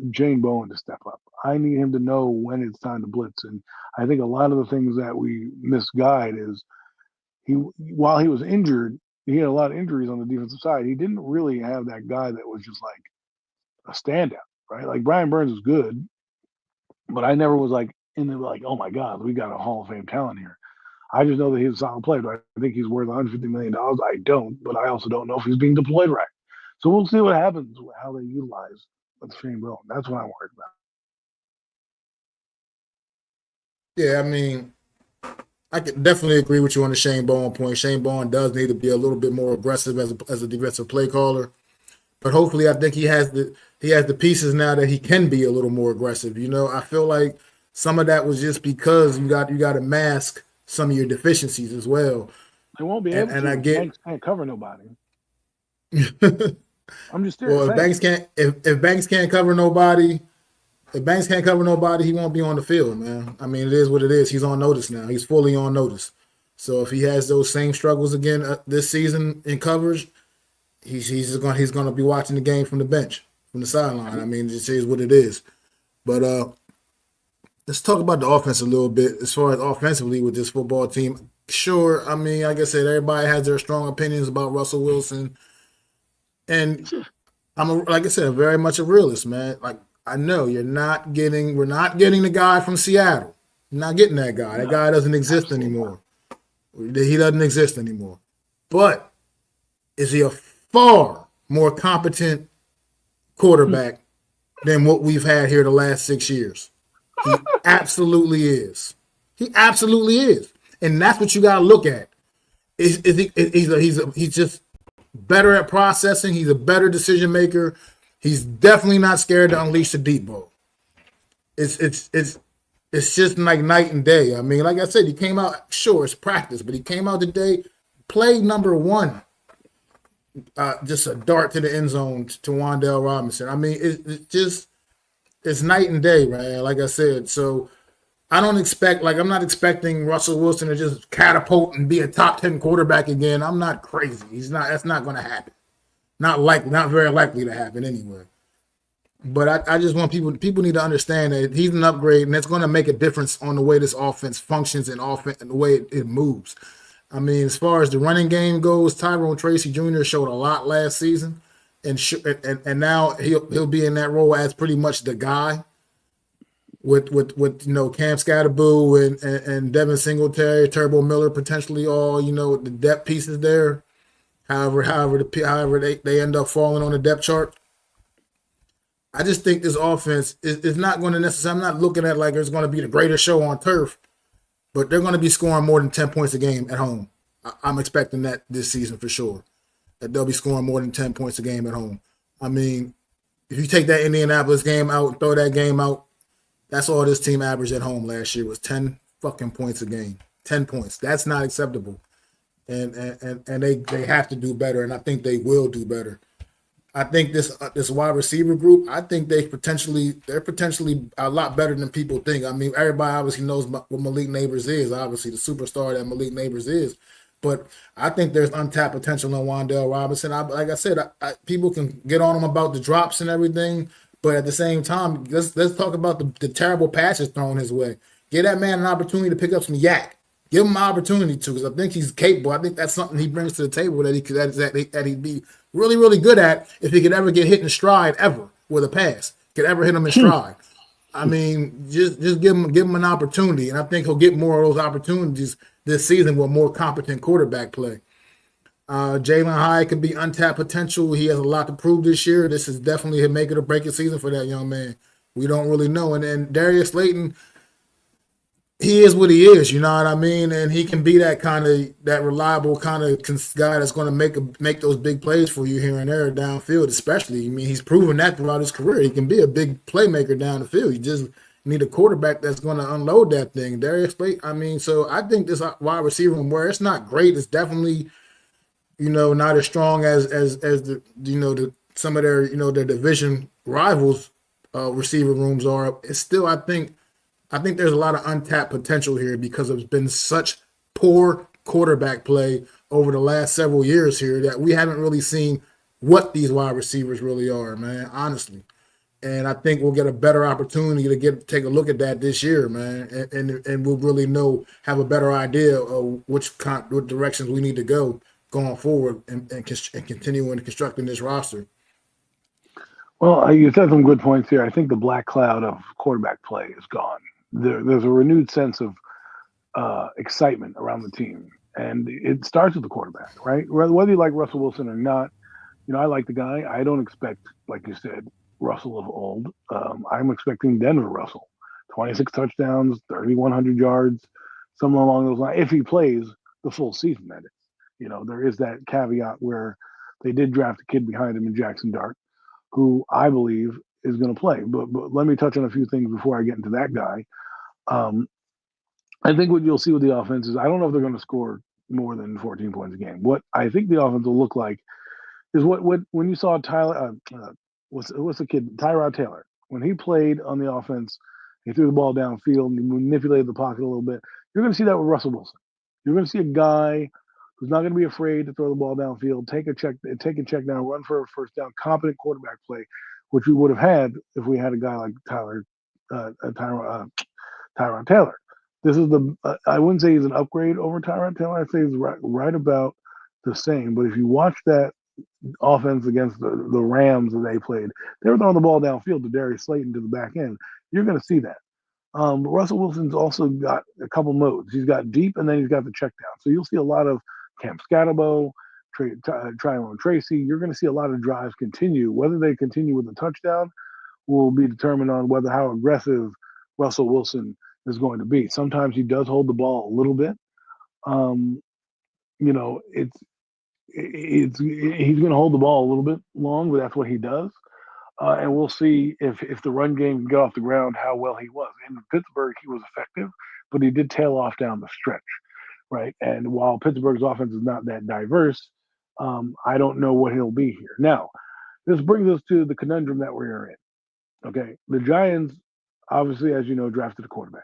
Jane Bowen to step up. I need him to know when it's time to blitz. And I think a lot of the things that we misguide is while he was injured, he had a lot of injuries on the defensive side. He didn't really have that guy that was just like a standout, right? Like Brian Burns is good, but I never was like oh my God, we got a Hall of Fame talent here. I just know that he's a solid player. Do I think he's worth $150 million? I don't, but I also don't know if he's being deployed right. So we'll see what happens, how they utilize Shane Bowen. That's what I'm worried about. Yeah, I mean, I can definitely agree with you on the Shane Bowen point. Shane Bowen does need to be a little bit more aggressive as a defensive play caller, but hopefully, I think he has the pieces now that he can be a little more aggressive. I feel like some of that was just because you got to mask some of your deficiencies as well. They won't be able to. I get Banks can't cover nobody. I'm just well. If Banks can't cover nobody. If Banks can't cover nobody, he won't be on the field, man. I mean, it is what it is. He's on notice now. He's fully on notice. So if he has those same struggles again this season in coverage, he's gonna be watching the game from the bench, from the sideline. I mean, it just is what it is. But let's talk about the offense a little bit. As far as offensively with this football team, sure. I mean, like I said, everybody has their strong opinions about Russell Wilson, and like I said, very much a realist, man. Like I know we're not getting the guy from Seattle. You're not getting that guy. That guy doesn't exist anymore. He doesn't exist anymore. But is he a far more competent quarterback than what we've had here the last 6 years? He absolutely is. He absolutely is, and that's what you got to look at. He's just better at processing. He's a better decision maker. He's definitely not scared to unleash the deep ball. It's just like night and day. I mean, like I said, he came out. Sure, it's practice, but he came out today. Play number one, just a dart to the end zone to Wan'Dale Robinson. I mean, it's night and day, man. Like I said, so I'm not expecting Russell Wilson to just catapult and be a top 10 quarterback again. I'm not crazy. That's not going to happen. Not very likely to happen anyway. But I just want people need to understand that he's an upgrade, and that's going to make a difference on the way this offense functions and the way it moves. I mean, as far as the running game goes, Tyrone Tracy Jr. showed a lot last season, and now he'll be in that role as pretty much the guy with Cam Scatterboo and Devin Singletary, Turbo Miller potentially all the depth pieces there. However they end up falling on the depth chart. I just think this offense is not going to necessarily. I'm not looking at like it's going to be the greatest show on turf, but they're going to be scoring more than 10 points a game at home. I'm expecting that this season for sure. That they'll be scoring more than 10 points a game at home. I mean, if you take that Indianapolis game out and throw that game out, that's all this team averaged at home last year was 10 fucking points a game. 10 points. That's not acceptable. And they have to do better, and I think they will do better. I think this wide receiver group, I think they're potentially a lot better than people think. I mean, everybody obviously knows what Malik Neighbors is, obviously the superstar that Malik Neighbors is. But I think there's untapped potential in Wan'Dale Robinson. Like I said, people can get on him about the drops and everything, but at the same time, let's talk about the terrible passes thrown his way. Give that man an opportunity to pick up some yak. Give him an opportunity to, because I think he's capable. I think that's something he brings to the table that he'd be really, really good at if he could ever get hit in stride ever with a pass. Could ever hit him in stride. I mean, just give him an opportunity, and I think he'll get more of those opportunities this season with more competent quarterback play. Jalen Hyatt could be untapped potential. He has a lot to prove this year. This is definitely a make it or break it season for that young man. We don't really know. And then Darius Slayton, he is what he is, you know what I mean? And he can be that reliable kind of guy that's going to make those big plays for you here and there downfield, especially. I mean, he's proven that throughout his career. He can be a big playmaker down the field. You just need a quarterback that's going to unload that thing. Darius Slayton, I mean, so I think this wide receiver room, where it's not great, it's definitely, not as strong as some of their, their division rivals receiver rooms are. It's still, I think there's a lot of untapped potential here because it's been such poor quarterback play over the last several years here that we haven't really seen what these wide receivers really are, man, honestly. And I think we'll get a better opportunity to take a look at that this year, man, and we'll really have a better idea of what directions we need to go going forward and continuing constructing this roster. Well, you said some good points here. I think the black cloud of quarterback play is gone. There's a renewed sense of excitement around the team, and it starts with the quarterback, right? Whether you like Russell Wilson or not, I like the guy. I don't expect, like you said, Russell of old. I'm expecting Denver Russell, 26 touchdowns, 3,100 yards, something along those lines. If he plays the full season, that is. There is that caveat where they did draft a kid behind him in Jackson Dart, who I believe is going to play. But let me touch on a few things before I get into that guy. I think what you'll see with the offense is I don't know if they're going to score more than 14 points a game. What I think the offense will look like is what when you saw Tyler, what's the kid, Tyrod Taylor, when he played on the offense, he threw the ball downfield and he manipulated the pocket a little bit. You're going to see that with Russell Wilson. You're going to see a guy who's not going to be afraid to throw the ball downfield, take a check down, run for a first down, competent quarterback play, which we would have had if we had a guy like Tyrod Taylor. This is I wouldn't say he's an upgrade over Tyrod Taylor. I'd say he's right about the same. But if you watch that offense against the Rams that they played, they were throwing the ball downfield to Darius Slayton to the back end. You're going to see that. But Russell Wilson's also got a couple modes. He's got deep, and then he's got the check down. So you'll see a lot of Cam Scatterbo, Tyrone Tracy. You're going to see a lot of drives continue. Whether they continue with a touchdown will be determined on how aggressive Russell Wilson is going to be. Sometimes he does hold the ball a little bit. You know, he's going to hold the ball a little bit long, but that's what he does. And we'll see if the run game can get off the ground, how well he was. In Pittsburgh, he was effective, but he did tail off down the stretch, right? And while Pittsburgh's offense is not that diverse, I don't know what he'll be here. Now, this brings us to the conundrum that we're in. Okay, the Giants, obviously, as you know, drafted a quarterback.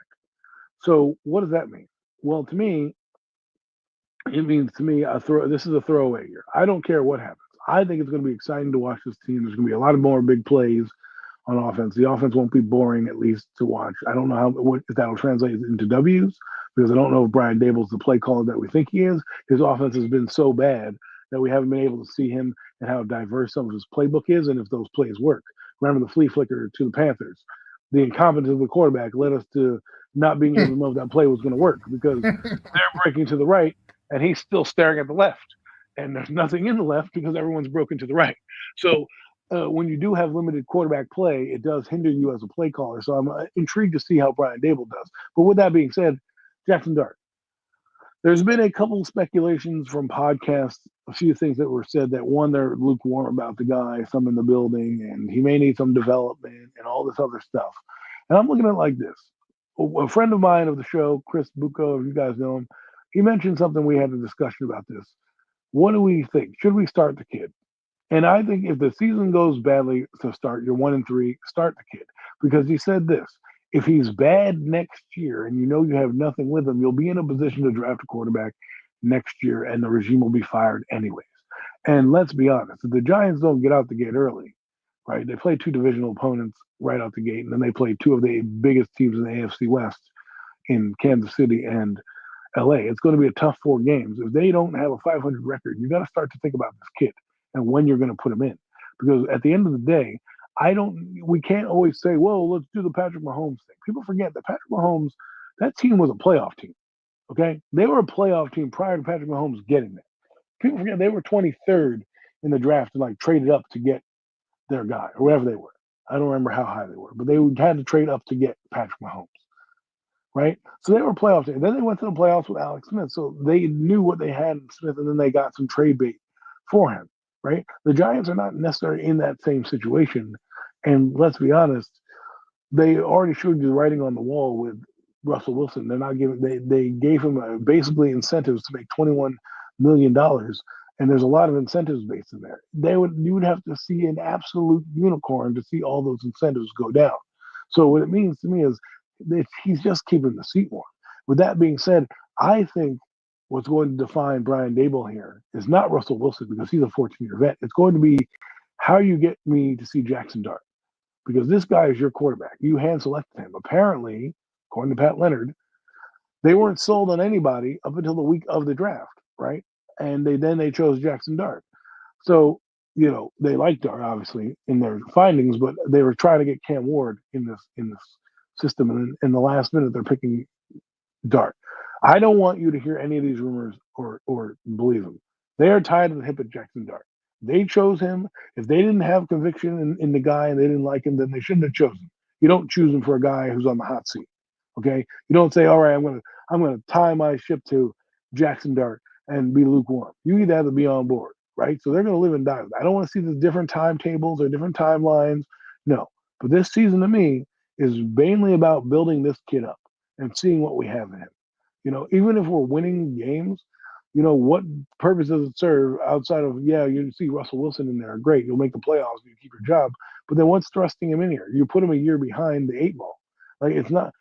So what does that mean? Well, to me, it means this is a throwaway year. I don't care what happens. I think it's going to be exciting to watch this team. There's going to be a lot of more big plays on offense. The offense won't be boring, at least to watch. I don't know if that'll translate into W's, because I don't know if Brian Dable's the play caller that we think he is. His offense has been so bad that we haven't been able to see him and how diverse some of his playbook is, and if those plays work. Remember the flea flicker to the Panthers. The incompetence of the quarterback led us to not being able to know if that play was going to work, because they're breaking to the right and he's still staring at the left. And there's nothing in the left because everyone's broken to the right. So when you do have limited quarterback play, it does hinder you as a play caller. So I'm intrigued to see how Brian Dable does. But with that being said, Jackson Dart. There's been a couple of speculations from podcasts, a few things that were said that, one, they're lukewarm about the guy, some in the building, and he may need some development and all this other stuff. And I'm looking at it like this. A friend of mine of the show, Chris Bucco, if you guys know him, he mentioned something. We had a discussion about this. What do we think? Should we start the kid? And I think if the season goes badly to start, you're 1-3, start the kid. Because he said this: if he's bad next year and you know you have nothing with him, you'll be in a position to draft a quarterback next year and the regime will be fired anyways. And let's be honest, if the Giants don't get out the gate early, right? They play two divisional opponents right out the gate, and then they play two of the biggest teams in the AFC West in Kansas City and LA. It's going to be a tough 4 games. If they don't have a 500 record, you got to start to think about this kid and when you're going to put him in. Because at the end of the day, we can't always say, well, let's do the Patrick Mahomes thing. People forget that Patrick Mahomes, that team was a playoff team. Okay? They were a playoff team prior to Patrick Mahomes getting there. People forget they were 23rd in the draft and like traded up to get their guy or whatever they were. I don't remember how high they were, but they had to trade up to get Patrick Mahomes. Right? So they were a playoff team. Then they went to the playoffs with Alex Smith. So they knew what they had in Smith, and then they got some trade bait for him. Right? The Giants are not necessarily in that same situation. And let's be honest, they already showed you the writing on the wall with Russell Wilson. They're not giving. They gave him basically incentives to make $21 million, and there's a lot of incentives based in there. You would have to see an absolute unicorn to see all those incentives go down. So what it means to me is he's just keeping the seat warm. With that being said, I think what's going to define Brian Dable here is not Russell Wilson, because he's a 14-year vet. It's going to be how you get me to see Jackson Dart, because this guy is your quarterback. You hand selected him. Apparently, according to Pat Leonard, they weren't sold on anybody up until the week of the draft, right? And they chose Jackson Dart. So, they liked Dart obviously in their findings, but they were trying to get Cam Ward in this system, and in the last minute they're picking Dart. I don't want you to hear any of these rumors or believe them. They are tied to the hip at Jackson Dart. They chose him. If they didn't have conviction in the guy and they didn't like him, then they shouldn't have chosen. You don't choose him for a guy who's on the hot seat. Okay? You don't say, all right, I'm gonna tie my ship to Jackson Dart and be lukewarm. You either have to be on board, right? So they're gonna live and die with it. I don't want to see the different timetables or different timelines. No. But this season to me is mainly about building this kid up and seeing what we have in him. Even if we're winning games, what purpose does it serve outside of, you see Russell Wilson in there, great, you'll make the playoffs, you keep your job, but then what's thrusting him in here? You put him a year behind the 8 ball. Like it's not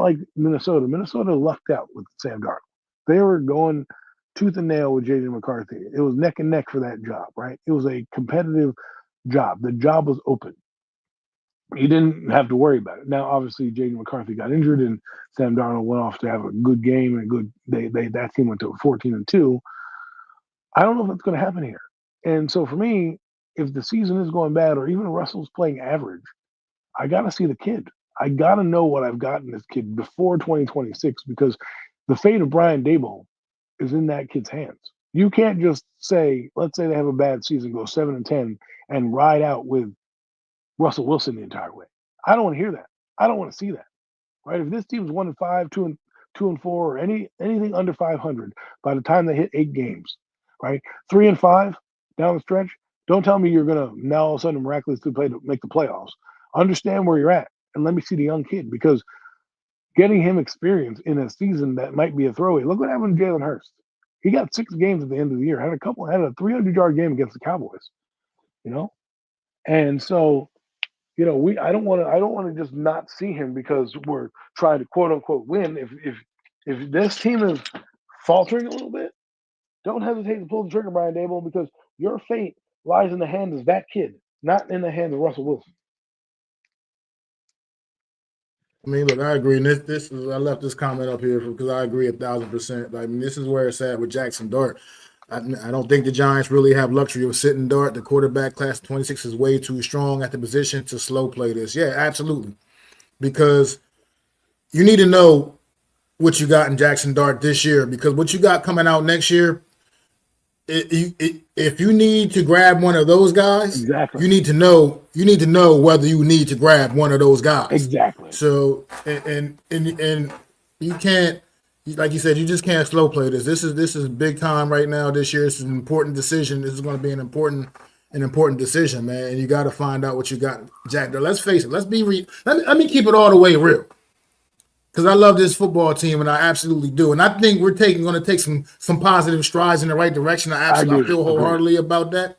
like Minnesota. Minnesota lucked out with Sam Darnold. They were going tooth and nail with JJ McCarthy. It was neck and neck for that job, right? It was a competitive job. The job was open. You didn't have to worry about it. Now, obviously, JJ McCarthy got injured, and Sam Darnold went off to have a good game and a good. That team went to 14-2. I don't know if that's going to happen here. And so for me, if the season is going bad, or even Russell's playing average, I got to see the kid. I got to know what I've got in this kid before 2026, because the fate of Brian Daboll is in that kid's hands. You can't just say, let's say they have a bad season, go 7-10, and ride out with Russell Wilson the entire way. I don't want to hear that. I don't want to see that. Right? If this team's 1-5, 2-4, or anything under 500 by the time they hit 8 games, right? 3-5 down the stretch. Don't tell me you're gonna now all of a sudden miraculously play to make the playoffs. Understand where you're at, and let me see the young kid, because getting him experience in a season that might be a throwaway. Look what happened to Jalen Hurts. He got 6 games at the end of the year. Had a 300-yard game against the Cowboys. You know, and so I don't want to just not see him because we're trying to quote unquote win. If this team is faltering a little bit, don't hesitate to pull the trigger, Brian Daboll, because your fate lies in the hands of that kid, not in the hands of Russell Wilson. I mean, look, I agree. And this is I left this comment up here because I agree 1,000%. I mean, this is where it's at with Jackson Dart. I don't think the Giants really have luxury of sitting Dart. The quarterback class 26 is way too strong at the position to slow play this. Yeah, absolutely. Because you need to know what you got in Jackson Dart this year, because what you got coming out next year, if you need to grab one of those guys, Exactly. you need to know whether you need to grab one of those guys. Exactly. So and you can't, like you said, you just can't slow play this. This is big time right now. This year, it's an important decision. This is going to be an important decision, man. And you got to find out what you got, Jack. Let's face it. Let me keep it all the way real, because I love this football team, and I absolutely do. And I think we're going to take some positive strides in the right direction. I feel wholeheartedly about that.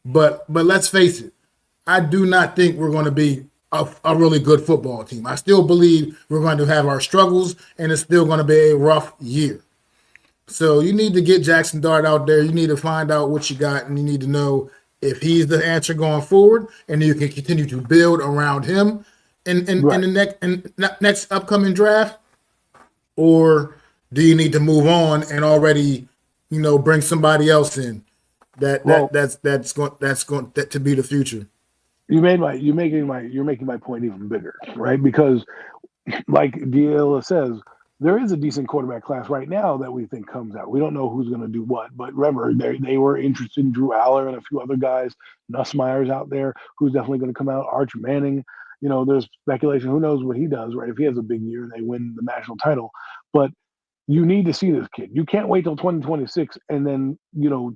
But let's face it, I do not think we're going to be a really good football team. I still believe we're going to have our struggles, and it's still going to be a rough year. So you need to get Jackson Dart out there. You need to find out what you got, and you need to know if he's the answer going forward, and you can continue to build around him in the next upcoming draft, or do you need to move on and already, bring somebody else in that's going to be the future. You're making my point even bigger, right? Because, like D'Ela says, there is a decent quarterback class right now that we think comes out. We don't know who's going to do what, but remember, they were interested in Drew Aller and a few other guys. Nussmeier's out there, who's definitely going to come out. Arch Manning, there's speculation. Who knows what he does, right? If he has a big year, they win the national title. But you need to see this kid. You can't wait till 2026 and then,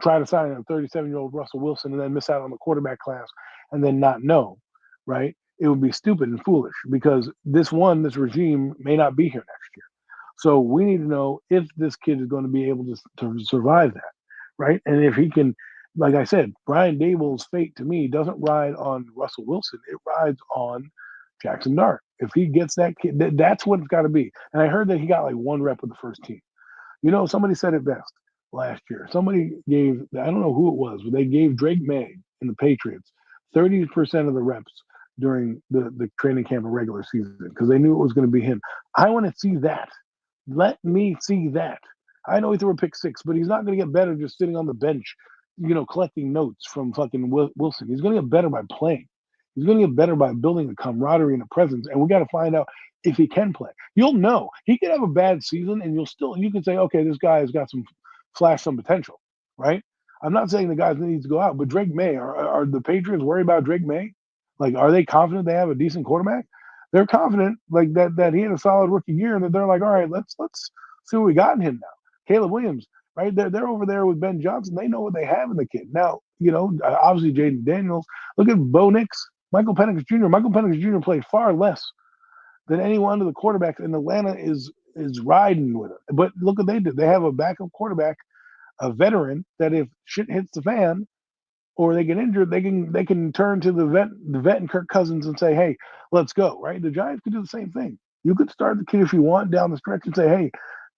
try to sign a 37-year-old Russell Wilson and then miss out on the quarterback class and then not know, right? It would be stupid and foolish, because this regime may not be here next year. So we need to know if this kid is going to be able to survive that, right? And if he can, like I said, Brian Daboll's fate to me doesn't ride on Russell Wilson. It rides on Jackson Dart. If he gets that kid, that's what it's got to be. And I heard that he got like 1 rep with the first team. Somebody said it best last year. Somebody gave, I don't know who it was, but they gave Drake May in the Patriots 30% of the reps during the training camp and regular season, because they knew it was going to be him. I want to see that. Let me see that. I know he threw a pick 6, but he's not going to get better just sitting on the bench, collecting notes from fucking Wilson. He's going to get better by playing. He's going to get better by building a camaraderie and a presence, and we got to find out if he can play. You'll know. He could have a bad season, and you can say, okay, this guy has got some potential, right? I'm not saying the guy needs to go out, but Drake May, are the Patriots worried about Drake May? Like, are they confident they have a decent quarterback? They're confident, like that he had a solid rookie year, and that they're like, all right, let's see what we got in him now. Caleb Williams, right? They're over there with Ben Johnson. They know what they have in the kid. Now, obviously Jaden Daniels. Look at Bo Nix, Michael Penix Jr. Michael Penix Jr. played far less than any one of the quarterbacks, and Atlanta is riding with it. But look what they did. They have a backup quarterback, a veteran, that if shit hits the fan or they get injured, they can turn to the vet and Kirk Cousins and say, hey, let's go, right? The Giants could do the same thing. You could start the kid if you want down the stretch and say, hey,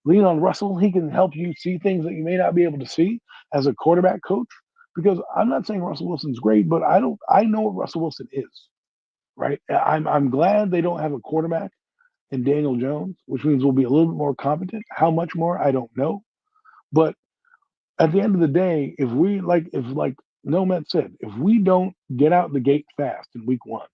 Lean on Russell. He can help you see things that you may not be able to see as a quarterback coach. Because I'm not saying Russell Wilson's great, but I know what Russell Wilson is, right? I'm glad they don't have a quarterback in Daniel Jones, which means we'll be a little bit more competent. How much more, I don't know. But at the end of the day, if like Nomad said, if we don't get out the gate fast in week one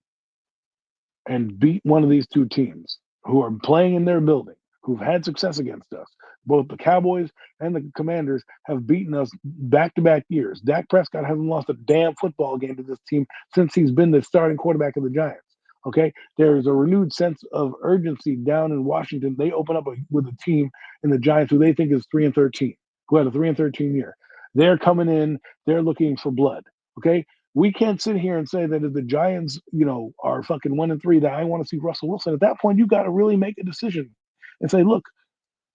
and beat one of these two teams who are playing in their building, who've had success against us. Both the Cowboys and the Commanders have beaten us back to back years. Dak Prescott hasn't lost a damn football game to this team since he's been the starting quarterback of the Giants. Okay, there is a renewed sense of urgency down in Washington. They open up with a team in the Giants who they think is 3-13, who had a 3-13 year. They're coming in. They're looking for blood. Okay, we can't sit here and say that if the Giants, are fucking 1-3, that I want to see Russell Wilson. At that point, you got to really make a decision and say, look,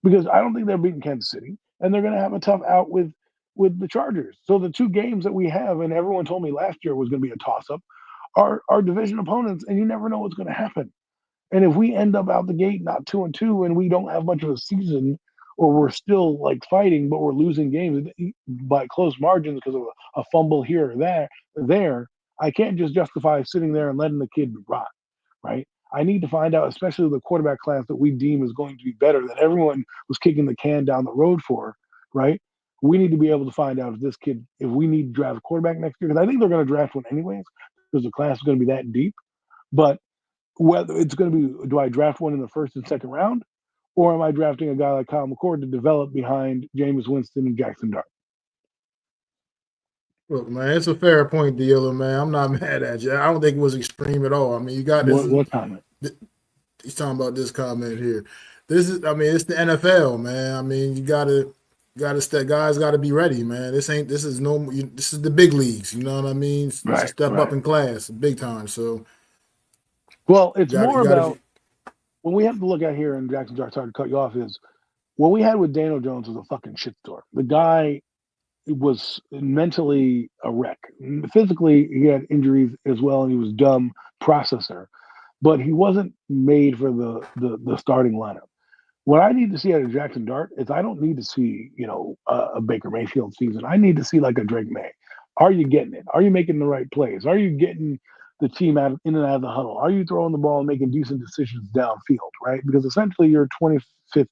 because I don't think they're beating Kansas City, and they're going to have a tough out with the Chargers. So the two games that we have, and everyone told me last year was going to be a toss up, are division opponents, and you never know what's going to happen. And if we end up out the gate not 2-2, and we don't have much of a season, or we're still like fighting, but we're losing games by close margins because of a fumble here or there, I can't just justify sitting there and letting the kid rot, right? I need to find out, especially the quarterback class that we deem is going to be better, that everyone was kicking the can down the road for, right? We need to be able to find out if we need to draft a quarterback next year, because I think they're going to draft one anyways, because the class is going to be that deep. But whether it's going to be, do I draft one in the first and second round, or am I drafting a guy like Kyle McCord to develop behind Jameis Winston and Jackson Dart? Look, man, it's a fair point, dealer, man. I'm not mad at you. I don't think it was extreme at all. I mean, you got this. What comment? He's talking about this comment here. It's the NFL, man. I mean, you gotta step. Guys got to be ready, man. This is the big leagues. You know what I mean? It's a step up in class, big time. So, well, it's more about when we have to look at here, and Jackson Dart, sorry to cut you off, is what we had with Daniel Jones was a fucking shitstorm. The guy was mentally a wreck. Physically, he had injuries as well, and he was dumb processor. But he wasn't made for the starting lineup. What I need to see out of Jackson Dart is I don't need to see, a Baker Mayfield season. I need to see like a Drake May. Are you getting it? Are you making the right plays? Are you getting the team in and out of the huddle? Are you throwing the ball and making decent decisions downfield, right? Because essentially you're 25th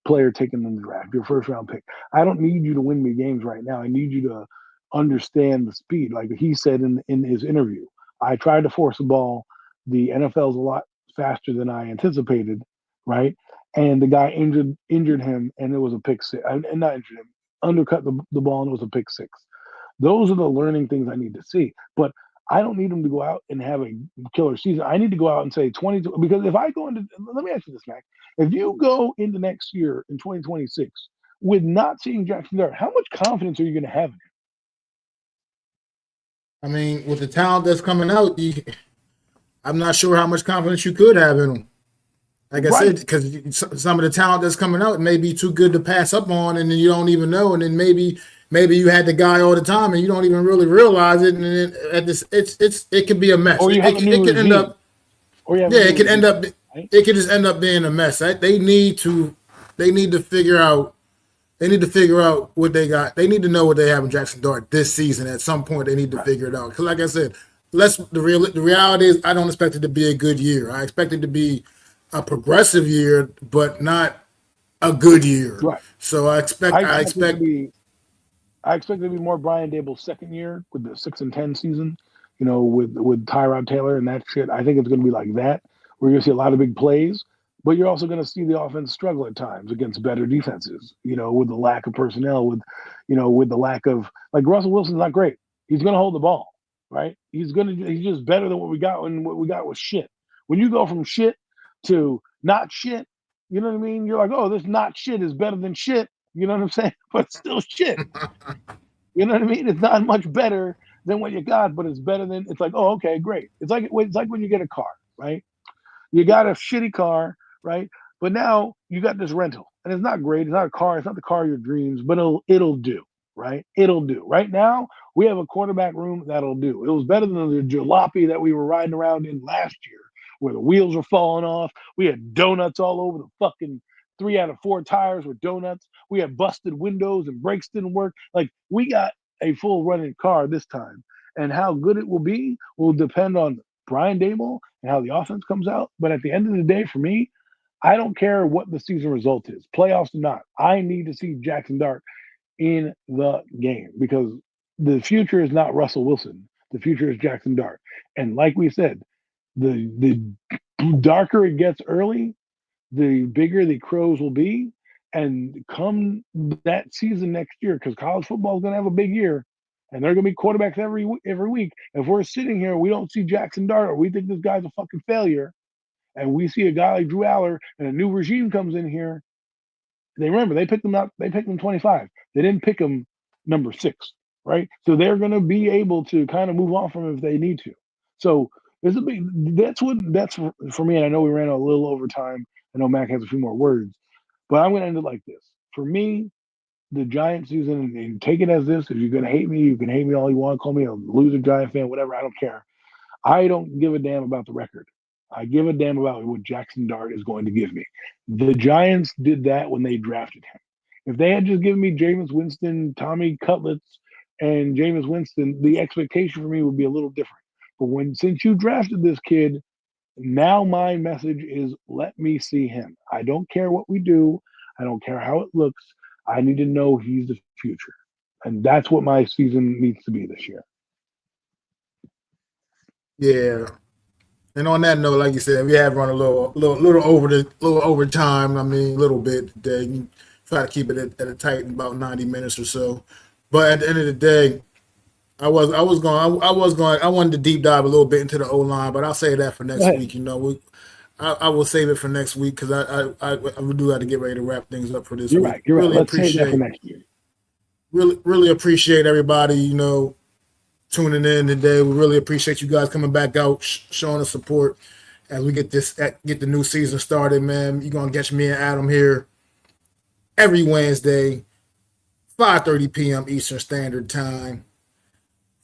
player taken in the draft, your first round pick. I don't need you to win me games right now. I need you to understand the speed. Like he said in his interview, I tried to force the ball. The NFL's a lot faster than I anticipated, right? And the guy injured him, and it was a pick six. And not injured him, undercut the ball, and it was a pick six. Those are the learning things I need to see. But I don't need him to go out and have a killer season. I need to go out and say 22. Because if I go into, let me ask you this, Mac. If you go into next year in 2026 with not seeing Jackson Dart, how much confidence are you going to have in him? I mean, with the talent that's coming out, I'm not sure how much confidence you could have in him. Like I said, because some of the talent that's coming out may be too good to pass up on, and then you don't even know. And then maybe you had the guy all the time, and you don't even really realize it. And then it can be a mess. Or you have it could end up. It could end up. It could just end up being a mess. They need to figure out. They need to figure out what they got. They need to know what they have in Jackson Dart this season. At some point, they need to figure it out. Because, like I said, the reality is, I don't expect it to be a good year. I expect it to be a progressive year, but not a good year. Right. So I expect it to be more Brian Dable's second year with the 6-10 season, with Tyrod Taylor and that shit. I think it's going to be like that. We're going to see a lot of big plays, but you're also going to see the offense struggle at times against better defenses, with the lack of personnel, with the lack of, like, Russell Wilson's not great. He's going to hold the ball, right? He's just better than what we got, and what we got was shit. When you go from shit to not shit, you know what I mean? You're like, oh, this not shit is better than shit. You know what I'm saying? But it's still shit. You know what I mean? It's not much better than what you got, but it's better than. It's like, oh, okay, great. It's like when you get a car, right? You got a shitty car, right? But now you got this rental, and it's not great. It's not a car. It's not the car of your dreams, but it'll do, right? It'll do. Right now, we have a quarterback room that'll do. It was better than the jalopy that we were riding around in last year, where the wheels were falling off. We had donuts all over the fucking 3 out of 4 tires were donuts. We had busted windows and brakes didn't work. Like, we got a full running car this time. And how good it will be will depend on Brian Dable and how the offense comes out. But at the end of the day, for me, I don't care what the season result is, playoffs or not. I need to see Jackson Dart in the game because the future is not Russell Wilson. The future is Jackson Dart. And like we said, the darker it gets early, the bigger the crows will be. And come that season next year, because college football is going to have a big year, and they're going to be quarterbacks every week. If we're sitting here, we don't see Jackson Dart, or we think this guy's a fucking failure, and we see a guy like Drew Aller, and a new regime comes in here. They picked him up. They picked him 25. They didn't pick him number 6, right? So they're going to be able to kind of move on from him if they need to. So there's a big. That's for me. And I know we ran a little over time. I know Mac has a few more words, but I'm going to end it like this. For me, the Giants season, and take it as this. If you're going to hate me, you can hate me all you want. Call me a loser Giant fan, whatever. I don't care. I don't give a damn about the record. I give a damn about what Jackson Dart is going to give me. The Giants did that when they drafted him. If they had just given me Jameis Winston, Tommy Cutlets, and Jameis Winston, the expectation for me would be a little different. But since you drafted this kid, now my message is let me see him. I don't care what we do. I don't care how it looks. I need to know he's the future. And that's what my season needs to be this year. Yeah. And on that note, like you said, we have run a little over time. I mean, a little bit today. You try to keep it at a tight about 90 minutes or so. But at the end of the day, I wanted to deep dive a little bit into the O-line, but I'll say that for next week. You know, I will save it for next week because I do have to get ready to wrap things up for this week. Right. You're right. Let's save that for next year. Really appreciate everybody, you know, tuning in today. We really appreciate you guys coming back out, showing us support as we get the new season started, man. You're gonna get me and Adam here every Wednesday, 5:30 p.m. Eastern Standard Time.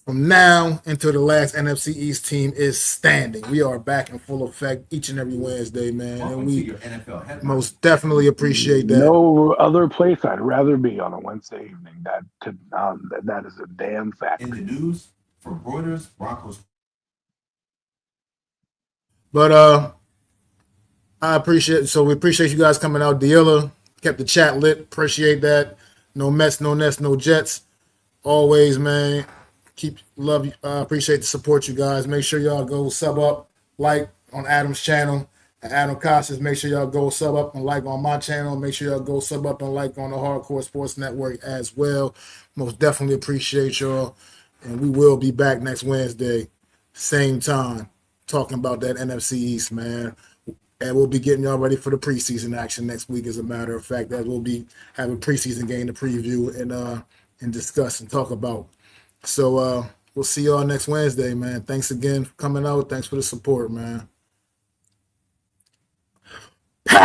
From now until the last NFC East team is standing, we are back in full effect each and every Wednesday, man. And we most definitely appreciate that. No other place I'd rather be on a Wednesday evening. That is a damn fact. In the news for Reuters, Broncos. But I appreciate. So we appreciate you guys coming out. Deilla kept the chat lit. Appreciate that. No Mets, no Nets, no Jets. Always, man. Appreciate the support, you guys. Make sure y'all go sub up, like on Adam's channel, and Adam Costas. Make sure y'all go sub up and like on my channel. Make sure y'all go sub up and like on the Hardcore Sports Network as well. Most definitely appreciate y'all, and we will be back next Wednesday, same time, talking about that NFC East, man. And we'll be getting y'all ready for the preseason action next week. As a matter of fact, that we'll be having preseason game to preview and discuss and talk about. So we'll see y'all next Wednesday, man. Thanks again for coming out. Thanks for the support, man. Peace.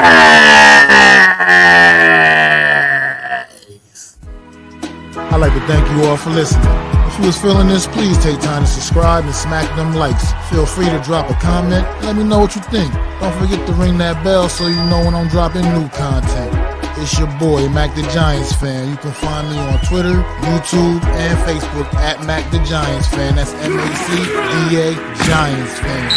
I'd like to thank you all for listening. If you was feeling this, please take time to subscribe and smack them likes. Feel free to drop a comment. Let me know what you think. Don't forget to ring that bell so you know when I'm dropping new content. It's your boy, Mac the Giants Fan. You can find me on Twitter, YouTube, and Facebook at Mac the Giants Fan. That's MACDA Giants Fan.